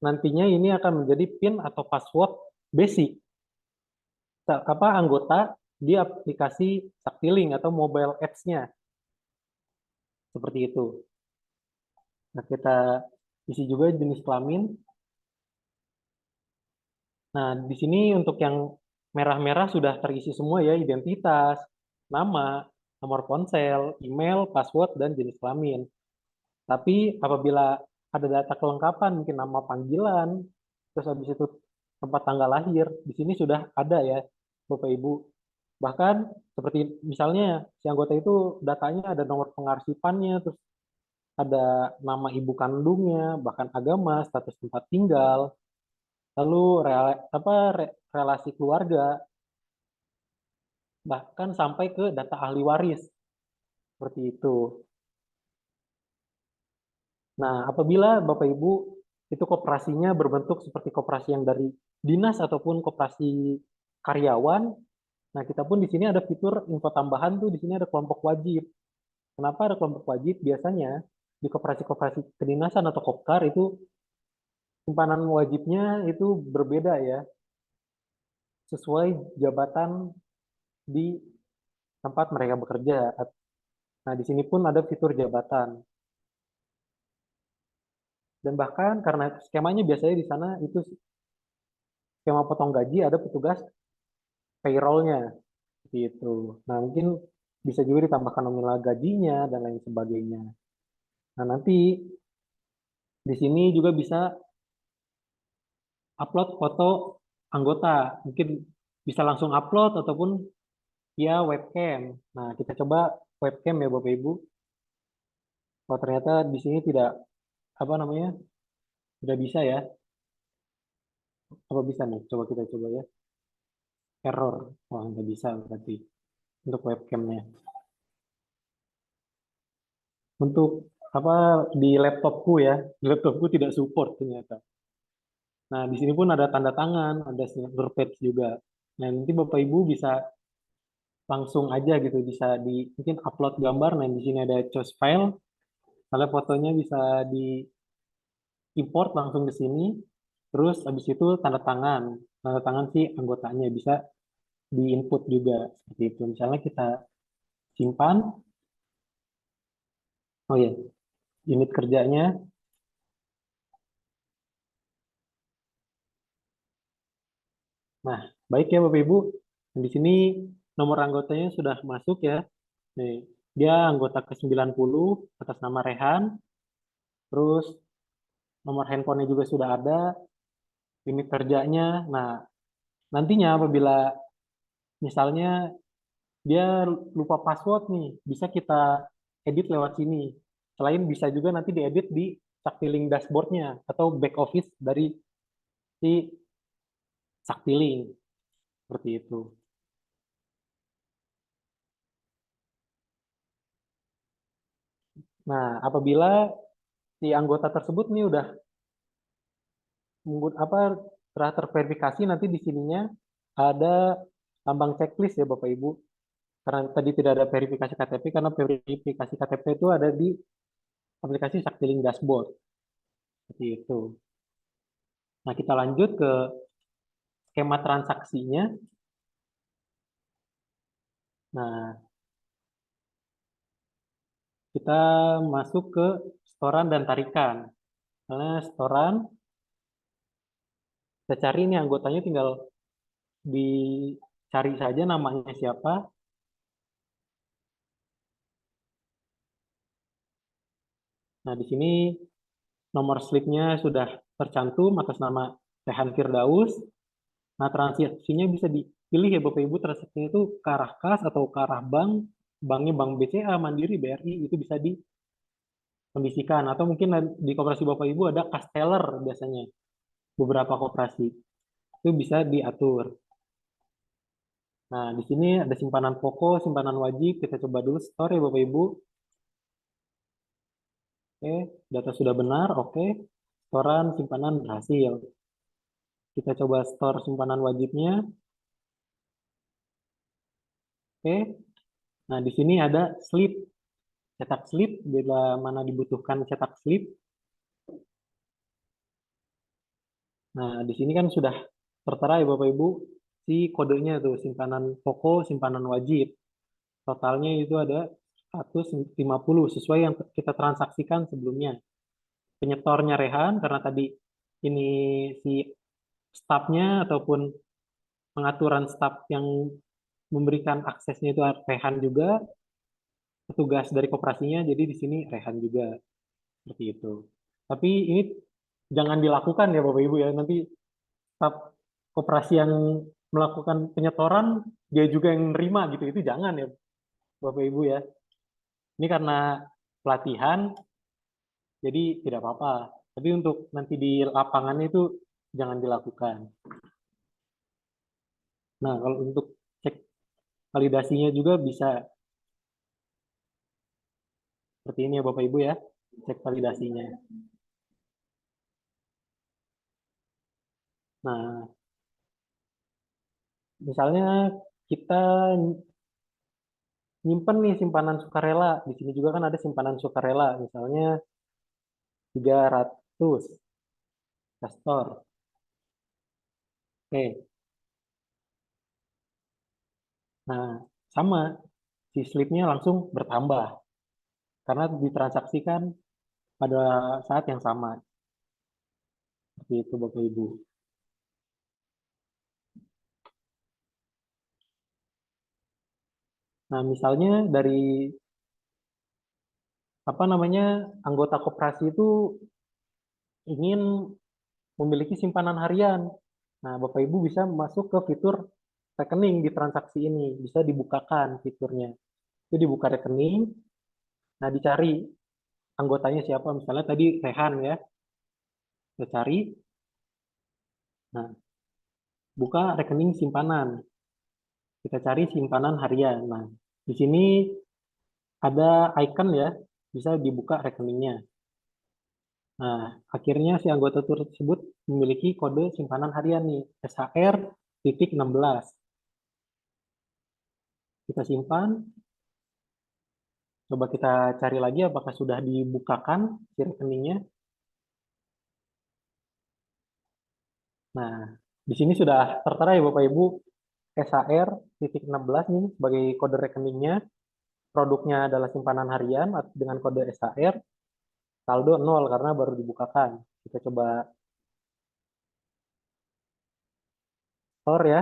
nantinya ini akan menjadi PIN atau password basic anggota di aplikasi Saktilink atau mobile apps-nya. Seperti itu. Nah, kita isi juga jenis kelamin. Nah, di sini untuk yang merah-merah sudah terisi semua ya, identitas, nama, nomor ponsel, email, password, dan jenis kelamin. Tapi apabila ada data kelengkapan, mungkin nama panggilan, terus habis itu tempat tanggal lahir, di sini sudah ada ya, Bapak Ibu. Bahkan seperti misalnya si anggota itu datanya ada nomor pengarsipannya, terus ada nama ibu kandungnya, bahkan agama, status tempat tinggal, lalu relasi keluarga, bahkan sampai ke data ahli waris. Seperti itu. Nah, apabila Bapak Ibu itu koperasinya berbentuk seperti koperasi yang dari dinas ataupun koperasi karyawan, nah kita pun di sini ada fitur info tambahan tuh, di sini ada kelompok wajib. Kenapa ada kelompok wajib? Biasanya di koperasi-koperasi kedinasan atau kopkar itu simpanan wajibnya itu berbeda ya, sesuai jabatan di tempat mereka bekerja. Nah, di sini pun ada fitur jabatan. Dan bahkan karena skemanya biasanya di sana itu skema potong gaji, ada petugas payroll-nya gitu. Nah, mungkin bisa juga ditambahkan nominal gajinya dan lain sebagainya. Nah, nanti di sini juga bisa upload foto anggota. Mungkin bisa langsung upload ataupun via webcam. Nah, kita coba webcam ya Bapak Ibu. Oh, ternyata di sini tidak tidak bisa ya. Apa bisa nih? Coba kita coba ya. Error. Wah, nggak bisa berarti untuk webcamnya. Untuk di laptopku ya, di laptopku tidak support ternyata. Nah, di sini pun ada tanda tangan, ada signature page juga. Nah, nanti Bapak Ibu bisa langsung aja gitu, bisa mungkin upload gambar. Nah, di sini ada choose file. Kalau fotonya bisa di import langsung ke sini. Terus habis itu tanda tangan si anggotanya bisa di input juga seperti itu. Misalnya kita simpan. Oh ya, unit kerjanya. Nah, baik ya Bapak Ibu. Di sini nomor anggotanya sudah masuk ya. Nih, dia anggota ke-90 atas nama Rehan. Terus nomor handphonenya juga sudah ada, unit kerjanya. Nah, nantinya apabila misalnya dia lupa password nih, bisa kita edit lewat sini. Selain bisa juga nanti diedit di Saktilink dashboard-nya atau back office dari si Saktiling. Seperti itu. Nah, apabila si anggota tersebut nih udah telah terverifikasi, nanti di sininya ada lambang checklist ya Bapak Ibu. Karena tadi tidak ada verifikasi KTP, karena verifikasi KTP itu ada di aplikasi Saktiling Dashboard. Seperti itu. Nah, kita lanjut ke skema transaksinya. Nah, kita masuk ke setoran dan tarikan. Karena setoran, kita cari ini anggotanya, tinggal dicari saja namanya siapa. Nah, di sini nomor slipnya sudah tercantum atas nama Rehan Firdaus. Nah, transaksinya bisa dipilih ya Bapak Ibu, transaksinya itu ke arah kas atau ke arah bank, banknya Bank BCA, Mandiri, BRI, itu bisa dikondisikan. Atau mungkin di koperasi Bapak Ibu ada kas teller biasanya, beberapa koperasi. Itu bisa diatur. Nah, di sini ada simpanan pokok, simpanan wajib. Kita coba dulu store ya Bapak Ibu. Oke, data sudah benar. Oke, setoran simpanan berhasil. Kita coba store simpanan wajibnya. Oke, nah di sini ada slip. Cetak slip, bila mana dibutuhkan cetak slip. Nah, di sini kan sudah tertera ya Bapak Ibu, si kodenya tuh, simpanan pokok, simpanan wajib. Totalnya itu ada 150 sesuai yang kita transaksikan sebelumnya. Penyetornya Rehan, karena tadi ini si stafnya ataupun pengaturan staf yang memberikan aksesnya itu Rehan juga, petugas dari koperasinya, jadi di sini Rehan juga. Seperti itu. Tapi ini jangan dilakukan ya Bapak Ibu ya, nanti staf koperasi yang melakukan penyetoran, dia juga yang nerima gitu, itu jangan ya Bapak Ibu ya. Ini karena pelatihan, jadi tidak apa-apa. Tapi untuk nanti di lapangannya itu jangan dilakukan. Nah, kalau untuk cek validasinya juga bisa seperti ini ya Bapak Ibu ya, cek validasinya. Nah, misalnya kita nyimpen nih simpanan sukarela. Di sini juga kan ada simpanan sukarela, misalnya 300 investor. Oke. Nah, sama si slipnya langsung bertambah karena ditransaksikan pada saat yang sama. Seperti itu Bapak Ibu. Nah, misalnya dari anggota koperasi itu ingin memiliki simpanan harian. Nah, Bapak Ibu bisa masuk ke fitur rekening di transaksi ini, bisa dibukakan fiturnya. Itu dibuka rekening, nah dicari anggotanya siapa, misalnya tadi Rehan ya. Kita cari, nah buka rekening simpanan. Kita cari simpanan harian. Nah, di sini ada icon ya, bisa dibuka rekeningnya. Nah, akhirnya si anggota tersebut memiliki kode simpanan harian nih, SHR-16. Kita simpan. Coba kita cari lagi apakah sudah dibukakan si rekeningnya. Nah, di sini sudah tertera ya Bapak Ibu, SHR-16 nih sebagai kode rekeningnya. Produknya adalah simpanan harian dengan kode SHR. Saldo 0 karena baru dibukakan. Kita coba store ya.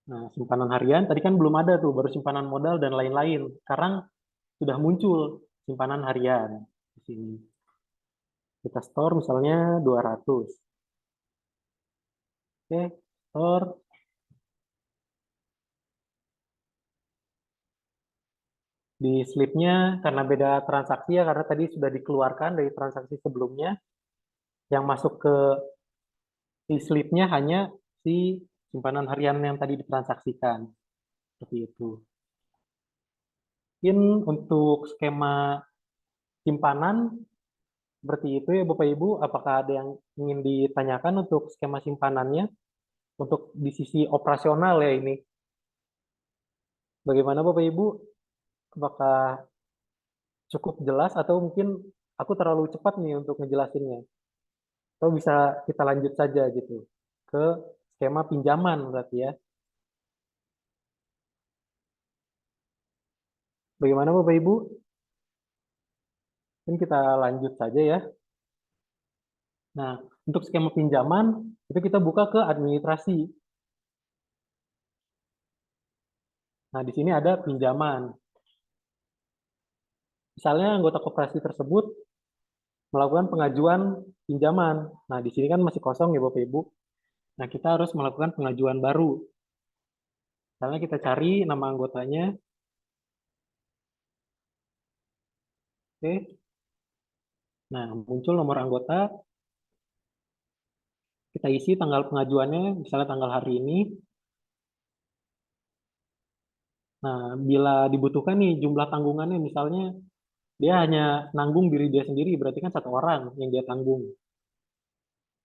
Nah, simpanan harian tadi kan belum ada tuh, baru simpanan modal dan lain-lain. Sekarang sudah muncul simpanan harian di sini. Kita store misalnya 200. Oke, store. Di slipnya karena beda transaksi ya, karena tadi sudah dikeluarkan dari transaksi sebelumnya, yang masuk ke si slipnya hanya si simpanan harian yang tadi ditransaksikan. Seperti itu. Mungkin untuk skema simpanan seperti itu ya Bapak Ibu. Apakah ada yang ingin ditanyakan untuk skema simpanannya? Untuk di sisi operasional ya ini. Bagaimana Bapak Ibu? Apakah cukup jelas atau mungkin aku terlalu cepat nih untuk ngejelasinnya? Atau bisa kita lanjut saja gitu ke skema pinjaman berarti ya. Bagaimana Bapak Ibu? Mungkin kita lanjut saja ya. Nah, untuk skema pinjaman itu kita buka ke administrasi. Nah, di sini ada pinjaman. Misalnya anggota koperasi tersebut melakukan pengajuan pinjaman. Nah, di sini kan masih kosong ya Bapak Ibu. Nah, kita harus melakukan pengajuan baru. Misalnya kita cari nama anggotanya. Oke. Nah, muncul nomor anggota. Kita isi tanggal pengajuannya, misalnya tanggal hari ini. Nah, bila dibutuhkan nih jumlah tanggungannya, misalnya dia hanya nanggung diri dia sendiri, berarti kan satu orang yang dia tanggung.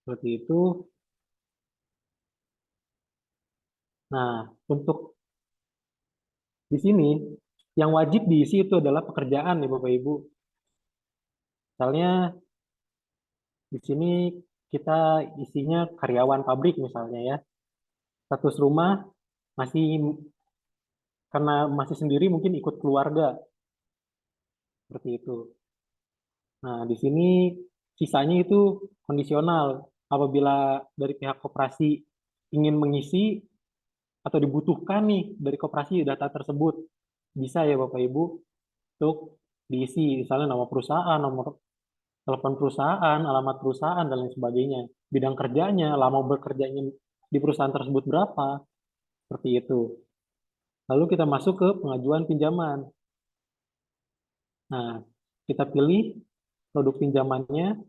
Seperti itu. Nah, untuk di sini, yang wajib diisi itu adalah pekerjaan nih Bapak Ibu. Misalnya, di sini kita isinya karyawan pabrik misalnya ya. Status rumah masih, karena masih sendiri mungkin ikut keluarga. Seperti itu. Nah, di sini sisanya itu kondisional. Apabila dari pihak koperasi ingin mengisi atau dibutuhkan nih dari koperasi data tersebut, bisa ya Bapak Ibu untuk diisi, misalnya nama perusahaan, nomor telepon perusahaan, alamat perusahaan, dan lain sebagainya. Bidang kerjanya, lama bekerjanya di perusahaan tersebut berapa, seperti itu. Lalu kita masuk ke pengajuan pinjaman. Nah, kita pilih produk pinjamannya,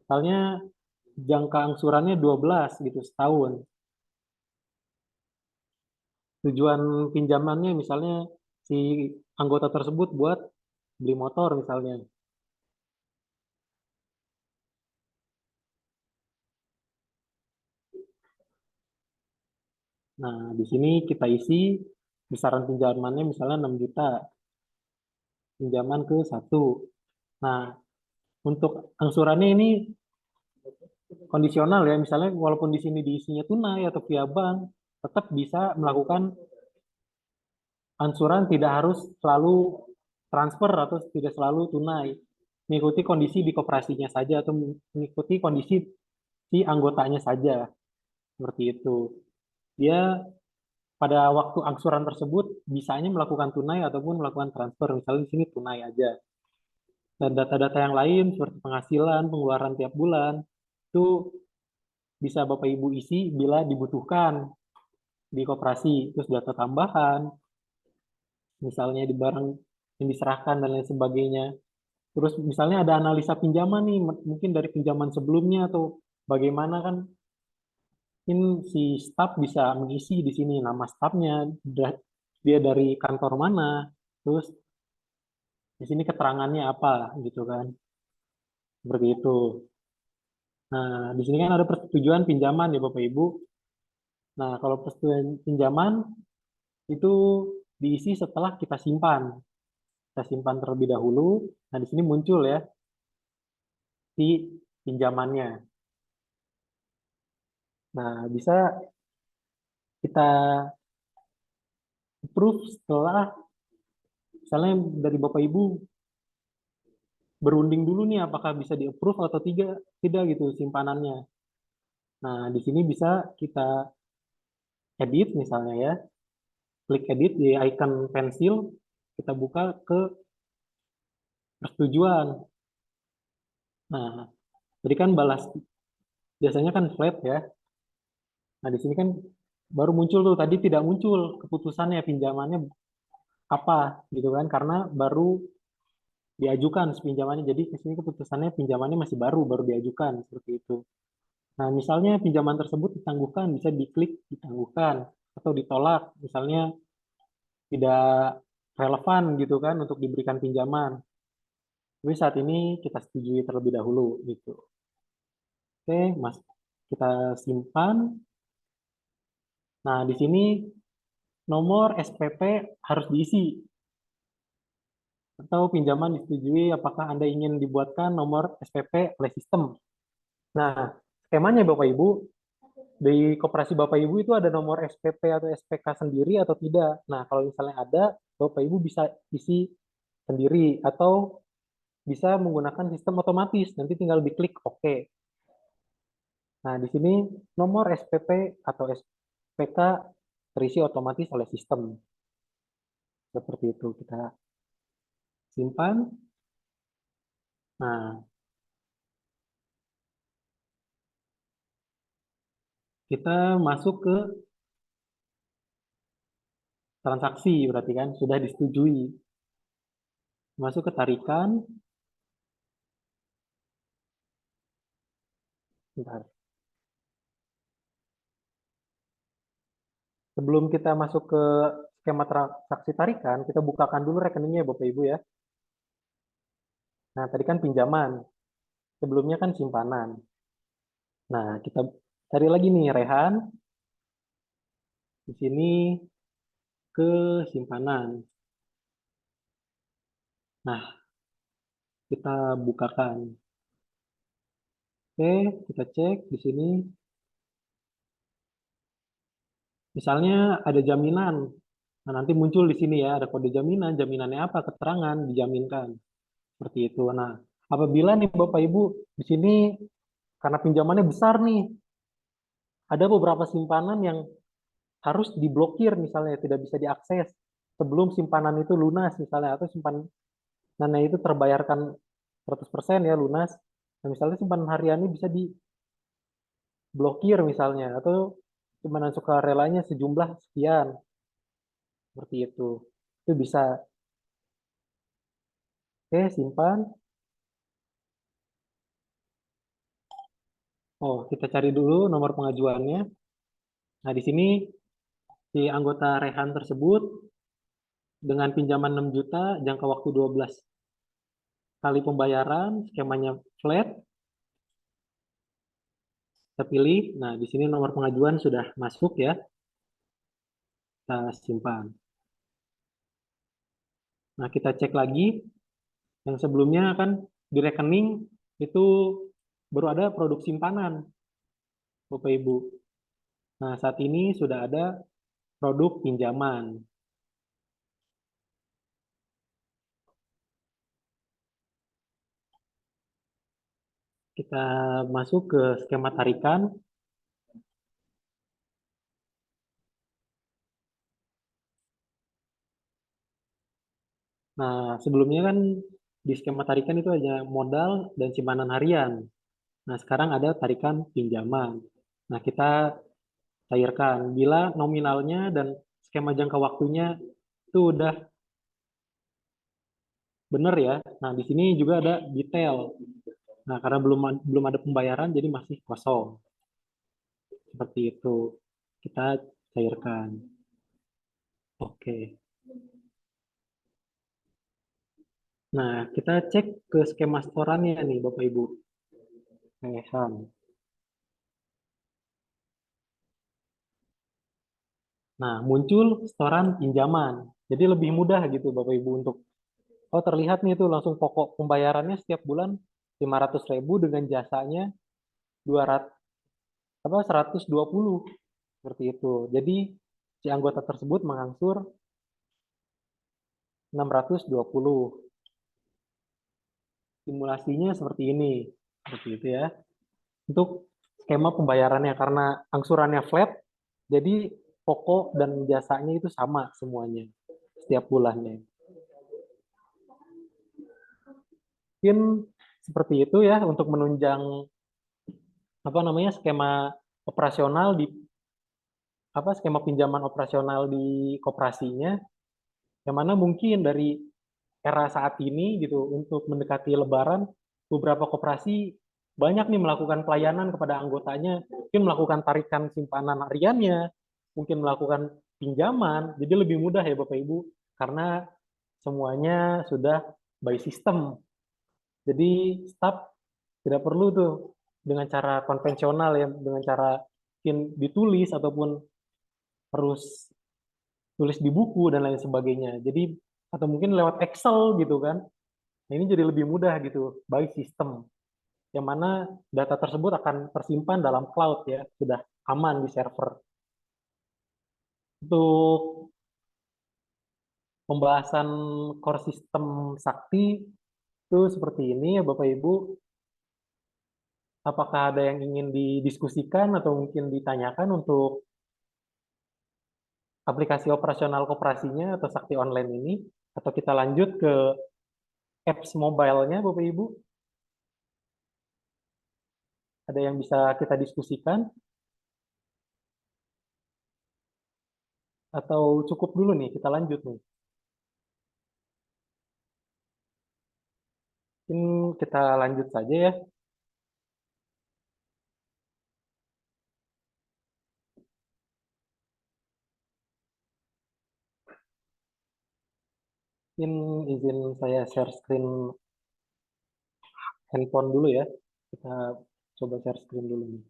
misalnya jangka angsurannya 12 gitu setahun. Tujuan pinjamannya misalnya si anggota tersebut buat beli motor misalnya. Nah, di sini kita isi besaran pinjamannya misalnya 6 juta. Pinjaman ke 1. Nah, untuk angsurannya ini kondisional ya, misalnya walaupun di sini diisinya tunai atau via bank, tetap bisa melakukan angsuran, tidak harus selalu transfer atau tidak selalu tunai. Mengikuti kondisi di koperasinya saja atau mengikuti kondisi si anggotanya saja. Seperti itu. Dia pada waktu angsuran tersebut bisanya melakukan tunai ataupun melakukan transfer. Misalnya di sini tunai aja. Dan data-data yang lain seperti penghasilan, pengeluaran tiap bulan, itu bisa Bapak Ibu isi bila dibutuhkan di koperasi. Terus data tambahan, misalnya di barang yang diserahkan dan lain sebagainya. Terus misalnya ada analisa pinjaman nih, mungkin dari pinjaman sebelumnya atau bagaimana kan, mungkin si staf bisa mengisi di sini nama stafnya, dia dari kantor mana, terus di sini keterangannya apa gitu kan, seperti itu. Nah, di sini kan ada persetujuan pinjaman ya Bapak Ibu. Nah, kalau persetujuan pinjaman itu diisi setelah kita simpan. Kita simpan terlebih dahulu. Nah, di sini muncul ya si pinjamannya. Nah, bisa kita approve setelah misalnya dari Bapak Ibu berunding dulu nih apakah bisa di-approve atau tidak gitu simpanannya. Nah, di sini bisa kita edit misalnya ya. Klik edit di icon pensil, kita buka ke persetujuan. Nah, jadi kan balas biasanya kan flat ya. Nah, di sini kan baru muncul tuh, tadi tidak muncul keputusannya pinjamannya apa gitu kan, karena baru diajukan pinjamannya. Jadi ke sini keputusannya pinjamannya masih baru diajukan seperti itu. Nah, misalnya pinjaman tersebut ditangguhkan, bisa diklik ditangguhkan atau ditolak, misalnya tidak relevan gitu kan untuk diberikan pinjaman. Tapi saat ini kita setujui terlebih dahulu gitu. Oke, Mas, kita simpan. Nah, di sini nomor SPP harus diisi atau pinjaman disetujui apakah Anda ingin dibuatkan nomor SPP oleh sistem. Nah, skemanya Bapak Ibu, di koperasi Bapak Ibu itu ada nomor SPP atau SPK sendiri atau tidak. Nah, kalau misalnya ada, Bapak Ibu bisa isi sendiri atau bisa menggunakan sistem otomatis. Nanti tinggal diklik OK. Nah, di sini nomor SPP atau SPK terisi otomatis oleh sistem. Seperti itu, kita simpan. Nah, kita masuk ke transaksi, berarti kan sudah disetujui. Masuk ke tarikan. Bentar. Sebelum kita masuk ke skema transaksi tarikan, kita bukakan dulu rekeningnya Bapak Ibu ya. Nah, tadi kan pinjaman. Sebelumnya kan simpanan. Nah, kita cari lagi nih Rehan. Di sini ke simpanan. Nah, kita bukakan. Oke, kita cek di sini. Misalnya ada jaminan. Nah, nanti muncul di sini ya, ada kode jaminan. Jaminannya apa? Keterangan, dijaminkan. Seperti itu. Nah, apabila nih Bapak Ibu, di sini karena pinjamannya besar nih, ada beberapa simpanan yang harus diblokir misalnya, tidak bisa diakses sebelum simpanan itu lunas misalnya, atau simpanannya itu terbayarkan 100% ya lunas. Nah, misalnya simpanan hariannya bisa diblokir misalnya, atau simpanan sukarelanya sejumlah sekian. Seperti itu. Itu bisa. Oke, simpan. Oh, kita cari dulu nomor pengajuannya. Nah, di sini si anggota Rehan tersebut dengan pinjaman 6 juta, jangka waktu 12 kali pembayaran, skemanya flat. Kita pilih. Nah, di sini nomor pengajuan sudah masuk ya. Kita simpan. Nah, kita cek lagi. Yang sebelumnya kan di rekening itu baru ada produk simpanan, Bapak Ibu. Nah, saat ini sudah ada produk pinjaman. Kita masuk ke skema tarikan. Nah, sebelumnya kan di skema tarikan itu hanya modal dan simpanan harian. Nah, sekarang ada tarikan pinjaman. Nah, kita cairkan. Bila nominalnya dan skema jangka waktunya itu udah benar ya. Nah, di sini juga ada detail. Nah, karena belum ada pembayaran, jadi masih kosong. Seperti itu. Kita cairkan. Oke. Nah, kita cek ke skema setorannya nih, Bapak Ibu. Rehan. Nah, muncul setoran pinjaman. Jadi lebih mudah gitu Bapak Ibu untuk, oh terlihat nih itu langsung pokok pembayarannya setiap bulan 500.000 dengan jasanya 200 120 seperti itu. Jadi si anggota tersebut mengangsur 620. Simulasinya seperti ini. Seperti itu ya. Untuk skema pembayarannya karena angsurannya flat, jadi pokok dan jasanya itu sama semuanya setiap bulannya. Mungkin seperti itu ya untuk menunjang skema operasional skema pinjaman operasional di koperasinya. Yang mana mungkin dari era saat ini gitu untuk mendekati Lebaran, beberapa koperasi banyak nih melakukan pelayanan kepada anggotanya, mungkin melakukan tarikan simpanan hariannya, mungkin melakukan pinjaman, jadi lebih mudah ya Bapak Ibu, karena semuanya sudah by system. Jadi staf tidak perlu tuh dengan cara konvensional ya, dengan cara mungkin ditulis ataupun harus tulis di buku dan lain sebagainya. Jadi atau mungkin lewat Excel gitu kan. Nah, ini jadi lebih mudah gitu by system. Yang mana data tersebut akan tersimpan dalam cloud ya, sudah aman di server. Untuk pembahasan core system Sakti itu seperti ini ya Bapak Ibu. Apakah ada yang ingin didiskusikan atau mungkin ditanyakan untuk aplikasi operasional koperasinya atau Sakti Online ini? Atau kita lanjut ke apps mobile-nya Bapak Ibu? Ada yang bisa kita diskusikan? Atau cukup dulu nih, kita lanjut nih? Mungkin kita lanjut saja ya. Mungkin izin saya share screen handphone dulu ya. Kita coba share screen dulu nih.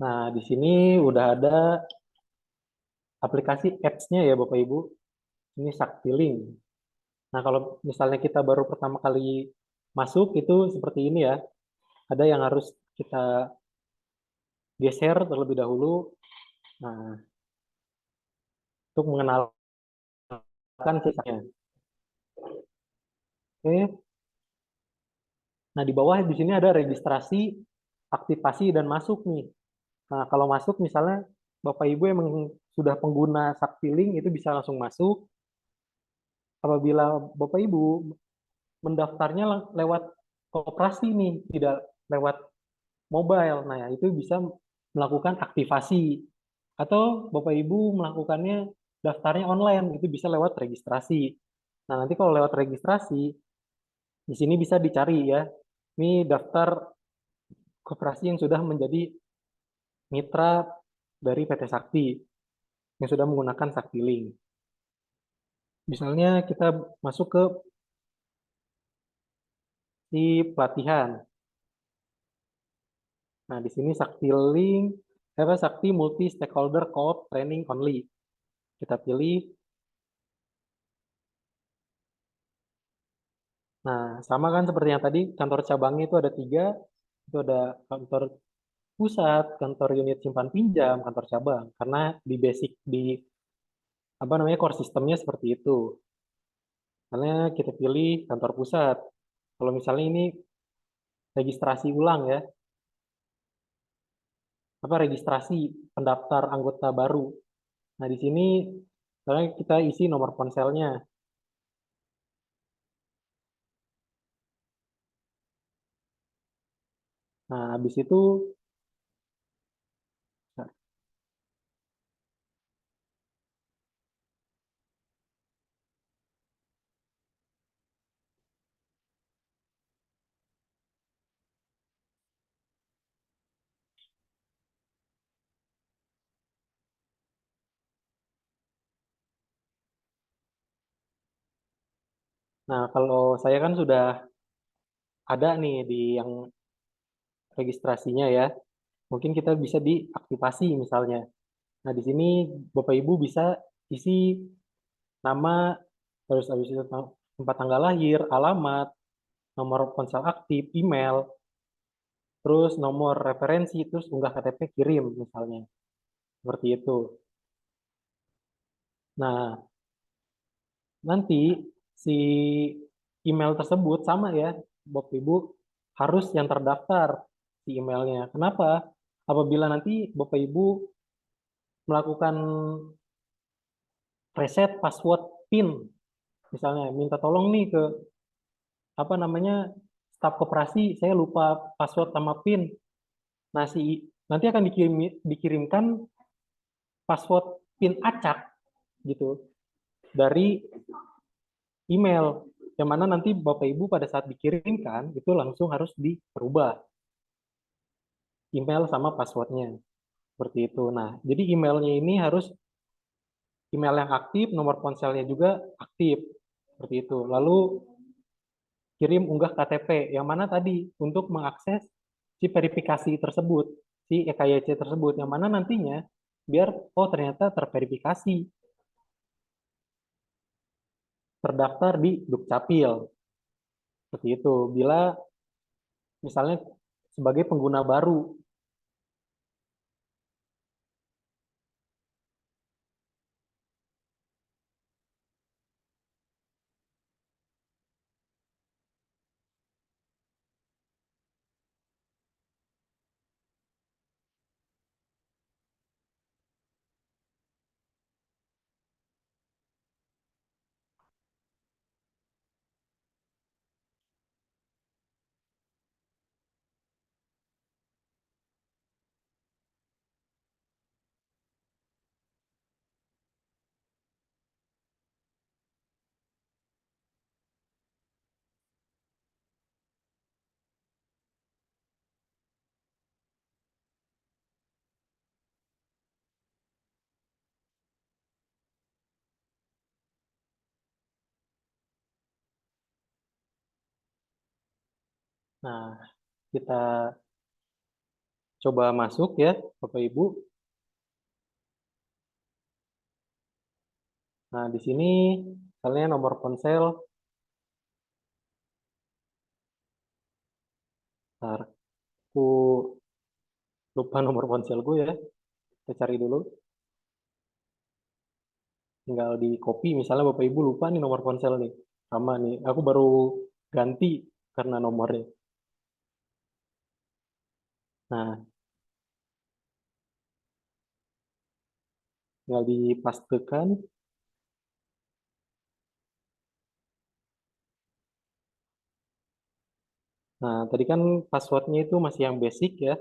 Nah, di sini udah ada aplikasi apps-nya ya Bapak Ibu. Ini Sakti Link. Nah, kalau misalnya kita baru pertama kali masuk itu seperti ini ya. Ada yang harus kita geser terlebih dahulu. Nah, untuk mengenalkan sisanya. Oke. Nah, di bawah di sini ada registrasi, aktivasi, dan masuk nih. Nah, kalau masuk misalnya Bapak Ibu yang sudah pengguna Sakti Link itu bisa langsung masuk. Apabila Bapak Ibu mendaftarnya lewat koperasi nih, tidak lewat mobile. Nah, itu bisa melakukan aktivasi. Atau Bapak Ibu melakukannya daftarnya online, itu bisa lewat registrasi. Nah, nanti kalau lewat registrasi, di sini bisa dicari ya. Ini daftar koperasi yang sudah menjadi mitra dari PT Sakti, yang sudah menggunakan Sakti Link. Misalnya kita masuk ke si pelatihan. Nah, di sini Sakti Link, Sakti Multi Stakeholder Co-op Training Only. Kita pilih. Nah, sama kan seperti yang tadi, kantor cabangnya itu ada 3. Itu ada kantor pusat, kantor unit simpan pinjam, kantor cabang. Karena di basic, di core sistemnya seperti itu. Karena kita pilih kantor pusat. Kalau misalnya ini registrasi ulang ya, registrasi pendaftar anggota baru. Nah, di sini misalnya kita isi nomor ponselnya. Nah, habis itu nah, kalau saya kan sudah ada nih di yang registrasinya ya. Mungkin kita bisa diaktifasi misalnya. Nah, di sini Bapak Ibu bisa isi nama, terus habis itu tempat tanggal lahir, alamat, nomor ponsel aktif, email, terus nomor referensi, terus unggah KTP kirim misalnya. Seperti itu. Nah, nanti si email tersebut sama ya, Bapak Ibu harus yang terdaftar si emailnya. Kenapa? Apabila nanti Bapak Ibu melakukan reset password PIN. Misalnya minta tolong nih ke apa namanya staf koperasi, saya lupa password sama PIN. Nah, nanti akan dikirimkan password PIN acak gitu dari email, yang mana nanti Bapak Ibu pada saat dikirimkan itu langsung harus diperubah email sama passwordnya seperti itu. Nah, jadi emailnya ini harus email yang aktif, nomor ponselnya juga aktif seperti itu. Lalu kirim unggah KTP, yang mana tadi untuk mengakses si verifikasi tersebut, si EKYC tersebut, yang mana nantinya biar oh ternyata terverifikasi, terdaftar di Dukcapil. Seperti itu. Bila misalnya sebagai pengguna baru. Nah, kita coba masuk ya, Bapak Ibu. Nah, di sini misalnya nomor ponsel. Ntar, aku lupa nomor ponsel gue ya. Kita cari dulu. Tinggal di copy, misalnya Bapak Ibu lupa nih nomor ponsel nih. Sama nih, aku baru ganti karena nomornya. Nah, tinggal dipastekan. Nah, tadi kan passwordnya itu masih yang basic ya.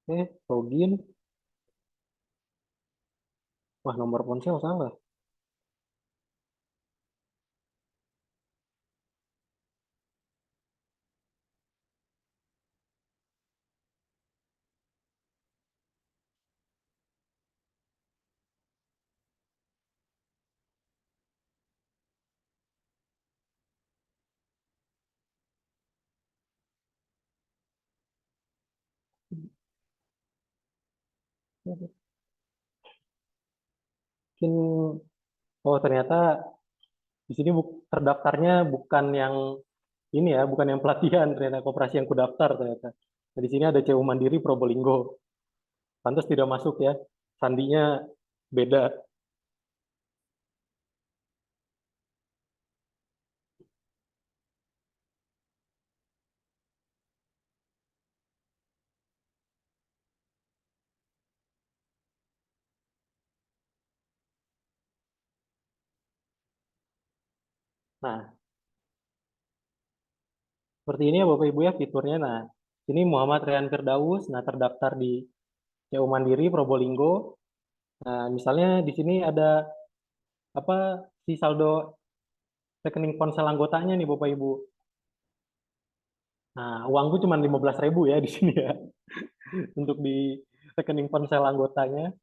Oke, login. Wah, nomor ponsel salah. Mungkin, oh ternyata di sini terdaftarnya bukan yang ini ya, bukan yang pelatihan, ternyata koperasi yang kudaftar ternyata. Nah, di sini ada CU Mandiri Probolinggo. Pantas tidak masuk ya, sandinya beda. Nah, seperti ini ya Bapak Ibu ya fiturnya. Nah, ini Muhammad Rian Firdaus, nah terdaftar di CU Mandiri Probolinggo. Nah, misalnya di sini ada apa si saldo rekening ponsel anggotanya nih Bapak Ibu. Nah, uangku cuma 15.000 ya di sini ya untuk di rekening ponsel anggotanya.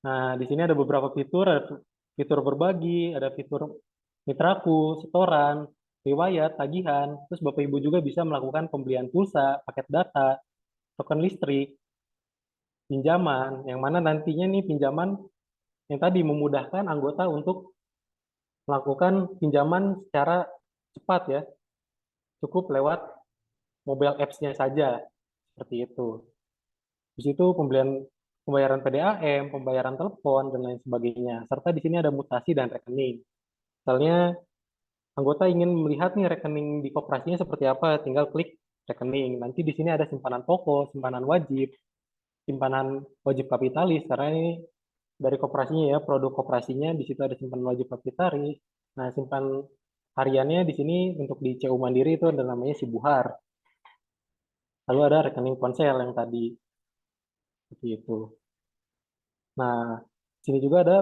Nah, di sini ada beberapa fitur, ada fitur berbagi, ada fitur mitraku, setoran, riwayat, tagihan. Terus Bapak Ibu juga bisa melakukan pembelian pulsa, paket data, token listrik, pinjaman, yang mana nantinya nih pinjaman yang tadi memudahkan anggota untuk melakukan pinjaman secara cepat ya, cukup lewat mobile apps-nya saja, seperti itu. Di situ pembayaran PDAM, pembayaran telepon, dan lain sebagainya. Serta di sini ada mutasi dan rekening. Misalnya anggota ingin melihat nih rekening di koperasinya seperti apa, tinggal klik rekening. Nanti di sini ada simpanan pokok, simpanan wajib kapitalis, karena ini dari koperasinya ya, produk koperasinya di situ ada simpanan wajib kapitalis. Nah, simpan hariannya di sini untuk di CU Mandiri itu ada namanya Sibuhar. Lalu ada rekening ponsel yang tadi seperti itu. Nah, di sini juga ada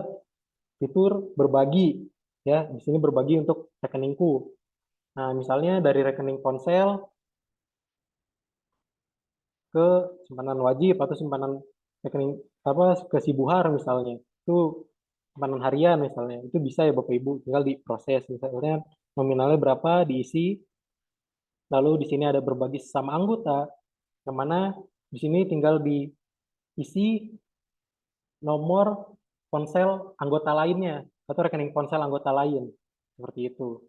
fitur berbagi ya. Di sini berbagi untuk rekeningku. Nah, misalnya dari rekening ponsel ke simpanan wajib atau simpanan rekening apa ke Sibuhar misalnya. Itu simpanan harian misalnya. Itu bisa ya Bapak Ibu, tinggal diproses misalnya nominalnya berapa diisi. Lalu di sini ada berbagi sesama anggota, yang mana di sini tinggal diisi nomor ponsel anggota lainnya atau rekening ponsel anggota lain. Seperti itu.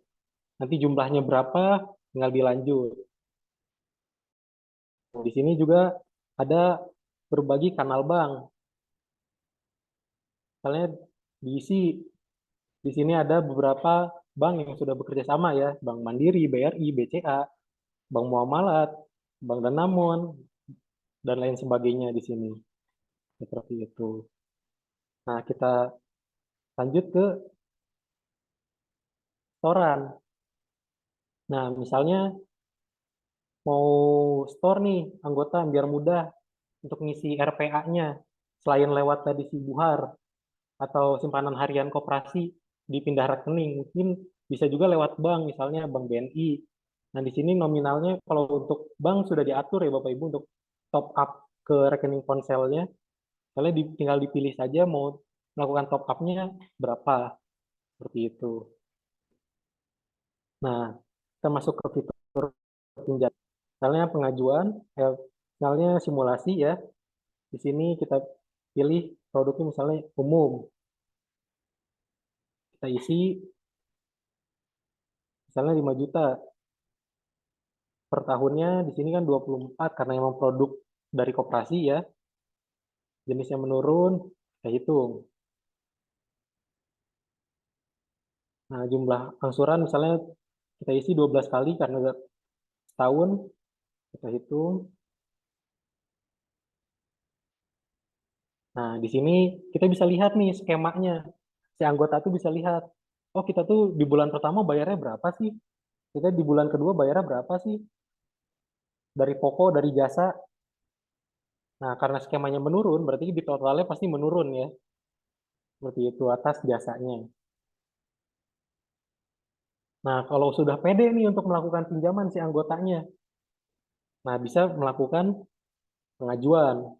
Nanti jumlahnya berapa, tinggal dilanjut. Di sini juga ada berbagi kanal bank. Misalnya diisi, di sini ada beberapa bank yang sudah bekerja sama ya, Bank Mandiri, BRI, BCA, Bank Muamalat, Bank Danamon, dan lain sebagainya di sini. Seperti itu. Nah, kita lanjut ke setoran. Nah, misalnya mau store nih anggota biar mudah untuk ngisi RPA-nya selain lewat tadi Sibuhar atau simpanan harian koperasi dipindah rekening, mungkin bisa juga lewat bank, misalnya Bank BNI. Nah, di sini nominalnya kalau untuk bank sudah diatur ya Bapak Ibu untuk top up ke rekening ponselnya. Kalian tinggal dipilih saja mau melakukan top up-nya berapa, seperti itu. Nah, kita masuk ke fitur pinjam. Misalnya pengajuan, misalnya simulasi ya. Di sini kita pilih produknya misalnya umum. Kita isi misalnya 5 juta per tahunnya, di sini kan 24 karena memang produk dari koperasi ya. Jenisnya menurun, kita hitung. Nah, jumlah angsuran misalnya kita isi 12 kali karena setahun, kita hitung. Nah, di sini kita bisa lihat nih skemanya. Si anggota tuh bisa lihat, oh kita tuh di bulan pertama bayarnya berapa sih? Kita di bulan kedua bayarnya berapa sih? Dari pokok, dari jasa. Nah, karena skemanya menurun, berarti di totalnya pasti menurun ya. Seperti itu atas jasanya. Nah, kalau sudah pede nih untuk melakukan pinjaman si anggotanya, nah bisa melakukan pengajuan.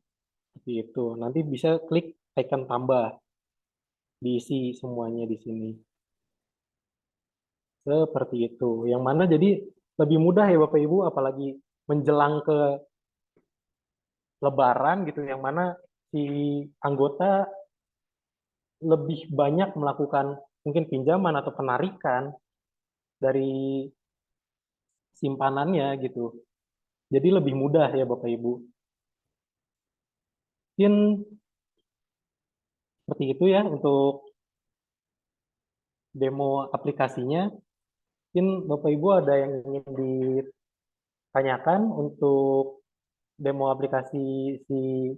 Seperti itu. Nanti bisa klik icon tambah. Diisi semuanya di sini. Seperti itu. Yang mana jadi lebih mudah ya Bapak Ibu, apalagi menjelang ke Lebaran gitu, yang mana si anggota lebih banyak melakukan mungkin pinjaman atau penarikan dari simpanannya gitu. Jadi lebih mudah ya Bapak Ibu. Mungkin seperti itu ya untuk demo aplikasinya. Mungkin Bapak Ibu ada yang ingin ditanyakan untuk demo aplikasi si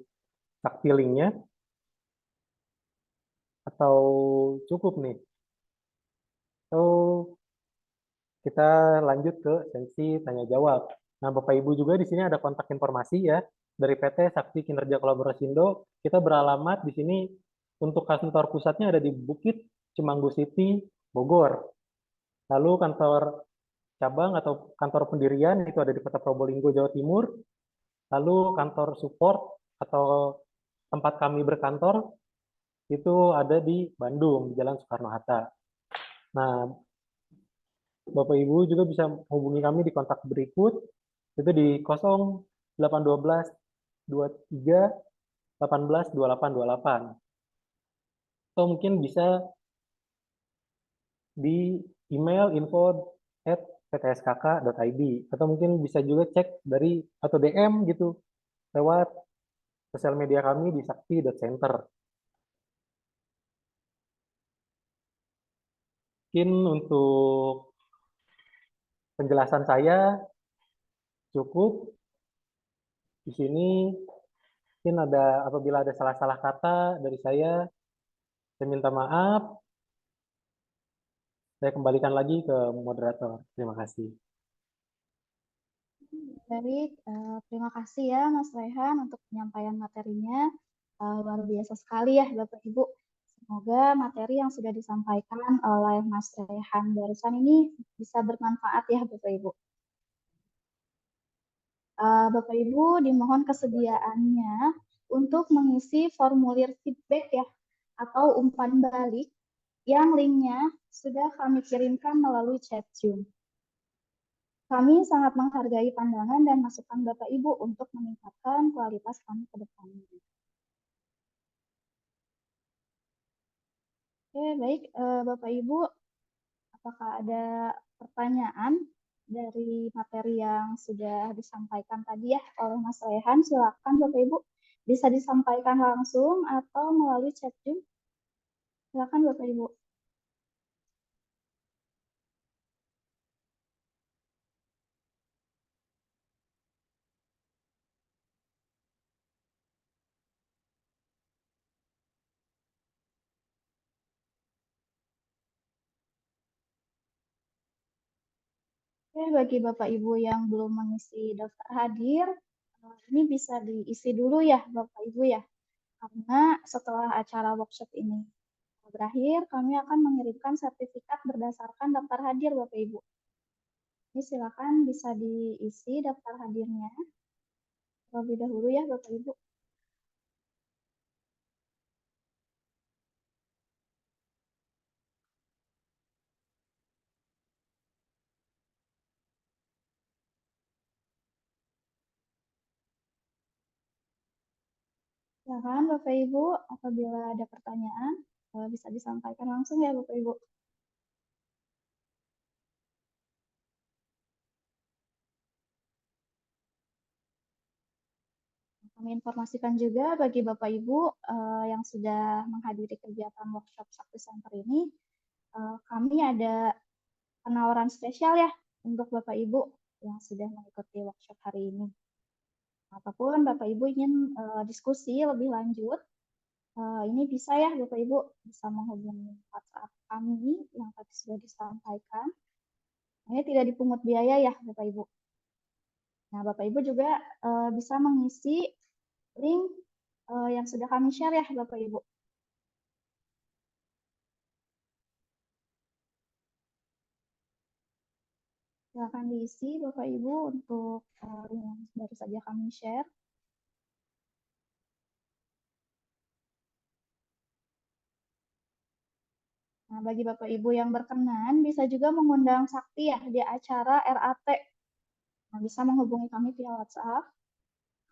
Sakti-Linknya atau cukup nih? Atau kita lanjut ke sesi tanya jawab. Nah, Bapak Ibu juga di sini ada kontak informasi ya dari PT Sakti Kinerja Kolaborasi Indo. Kita beralamat di sini untuk kantor pusatnya ada di Bukit Cimanggu City, Bogor. Lalu kantor cabang atau kantor pendirian itu ada di Kota Probolinggo, Jawa Timur. Lalu kantor support atau tempat kami berkantor itu ada di Bandung, di Jalan Soekarno-Hatta. Nah, Bapak Ibu juga bisa menghubungi kami di kontak berikut, itu di 0812 23 18 28 28. Atau mungkin bisa di email info@ptskk.id, atau mungkin bisa juga cek dari atau DM gitu lewat sosial media kami di sakti.center. Mungkin untuk penjelasan saya cukup di sini. Mungkin ada apabila ada salah-salah kata dari saya, Saya minta maaf. Saya kembalikan lagi ke moderator. Terima kasih. Baik, terima kasih ya Mas Rehan untuk penyampaian materinya. Luar biasa sekali ya Bapak Ibu. Semoga materi yang sudah disampaikan oleh Mas Rehan barusan ini bisa bermanfaat ya Bapak Ibu. Bapak Ibu dimohon kesediaannya untuk mengisi formulir feedback ya atau umpan balik yang linknya sudah kami kirimkan melalui chat Zoom. Kami sangat menghargai pandangan dan masukan Bapak Ibu untuk meningkatkan kualitas kami ke depannya. Oke, baik Bapak Ibu, apakah ada pertanyaan dari materi yang sudah disampaikan tadi ya oleh Mas Rehan? Silakan Bapak Ibu bisa disampaikan langsung atau melalui chat Zoom. Silakan Bapak Ibu. Oke, bagi Bapak Ibu yang belum mengisi daftar hadir, ini bisa diisi dulu ya Bapak Ibu ya. Karena setelah acara workshop ini berakhir, kami akan mengirimkan sertifikat berdasarkan daftar hadir Bapak Ibu. Ini silakan bisa diisi daftar hadirnya terlebih dahulu ya Bapak Ibu. Silakan Bapak Ibu, apabila ada pertanyaan bisa disampaikan langsung ya Bapak Ibu. Kami informasikan juga bagi Bapak Ibu yang sudah menghadiri kegiatan workshop Sakti Center ini, kami ada penawaran spesial ya untuk Bapak Ibu yang sudah mengikuti workshop hari ini. Ataupun Bapak Ibu ingin diskusi lebih lanjut, ini bisa ya Bapak Ibu bisa menghubungi WhatsApp kami yang tadi sudah disampaikan. Ini tidak dipungut biaya ya Bapak Ibu. Nah Bapak Ibu juga bisa mengisi link yang sudah kami share ya Bapak Ibu. Silakan diisi Bapak Ibu untuk link yang baru saja kami share. Nah, bagi Bapak Ibu yang berkenan, bisa juga mengundang Sakti ya di acara RAT. Nah, bisa menghubungi kami via WhatsApp.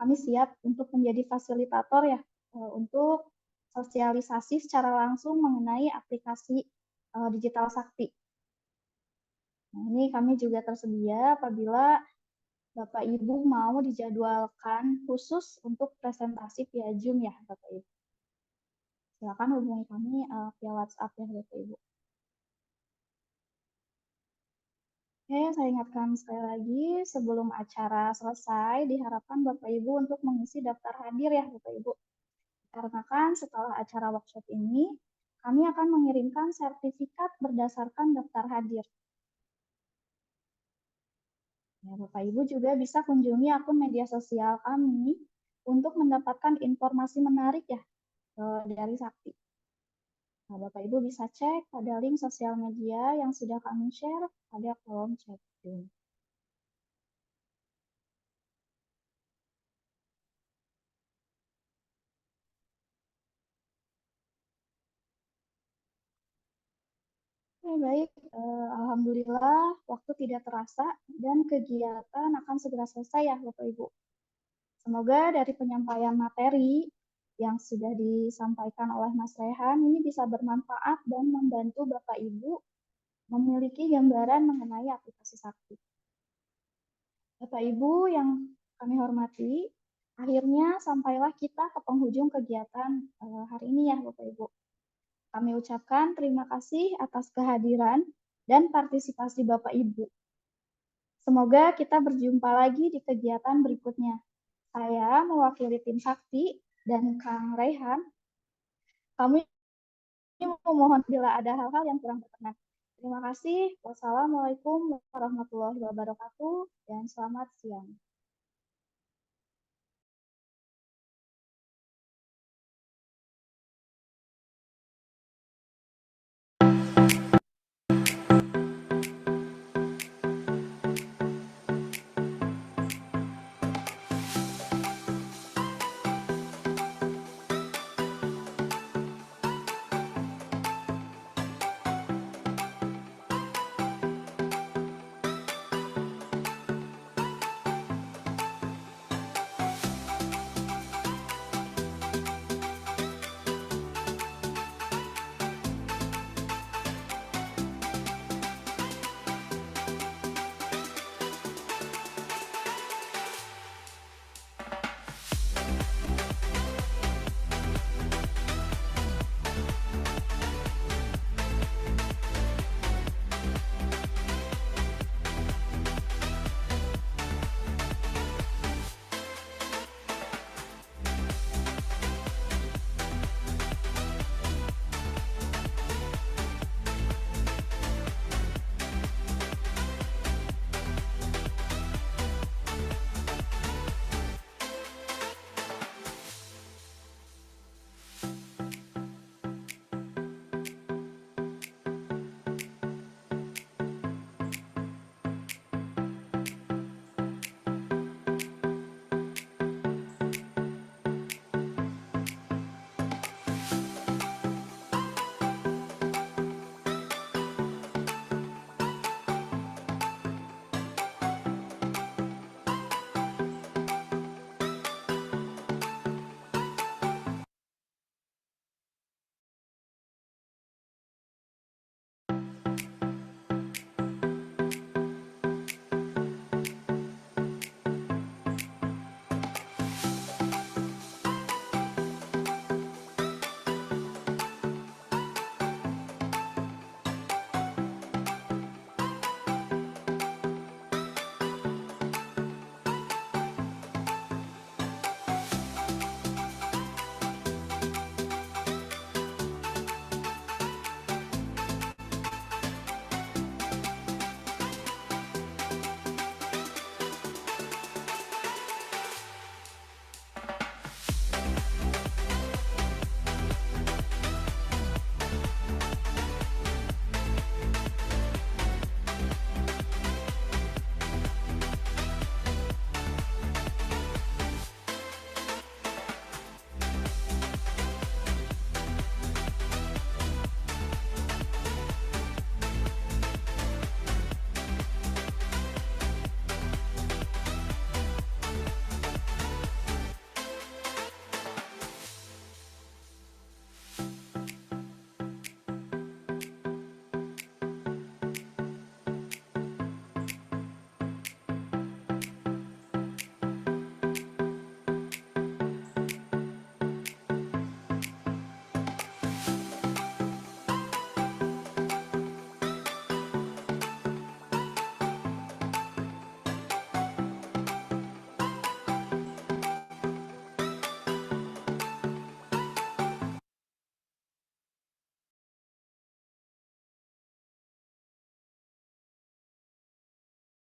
Kami siap untuk menjadi fasilitator ya, untuk sosialisasi secara langsung mengenai aplikasi digital Sakti. Nah, ini kami juga tersedia apabila Bapak Ibu mau dijadwalkan khusus untuk presentasi via Zoom ya Bapak Ibu. Silakan hubungi kami via WhatsApp ya Bapak Ibu. Oke, saya ingatkan sekali lagi sebelum acara selesai, diharapkan Bapak Ibu untuk mengisi daftar hadir ya Bapak Ibu. Karena kan setelah acara workshop ini, kami akan mengirimkan sertifikat berdasarkan daftar hadir. Ya, Bapak Ibu juga bisa kunjungi akun media sosial kami untuk mendapatkan informasi menarik ya dari Sakti. Nah, Bapak Ibu bisa cek pada link sosial media yang sudah kami share pada kolom chat Zoom. Oke, baik. Alhamdulillah waktu tidak terasa dan kegiatan akan segera selesai ya Bapak Ibu. Semoga dari penyampaian materi yang sudah disampaikan oleh Mas Rehan ini bisa bermanfaat dan membantu Bapak Ibu memiliki gambaran mengenai aplikasi Sakti. Bapak Ibu yang kami hormati, akhirnya sampailah kita ke penghujung kegiatan hari ini ya Bapak Ibu. Kami ucapkan terima kasih atas kehadiran dan partisipasi Bapak Ibu. Semoga kita berjumpa lagi di kegiatan berikutnya. Saya mewakili tim Sakti dan Kang Rehan, kami memohon bila ada hal-hal yang kurang berkenan. Terima kasih. Wassalamualaikum warahmatullahi wabarakatuh dan selamat siang.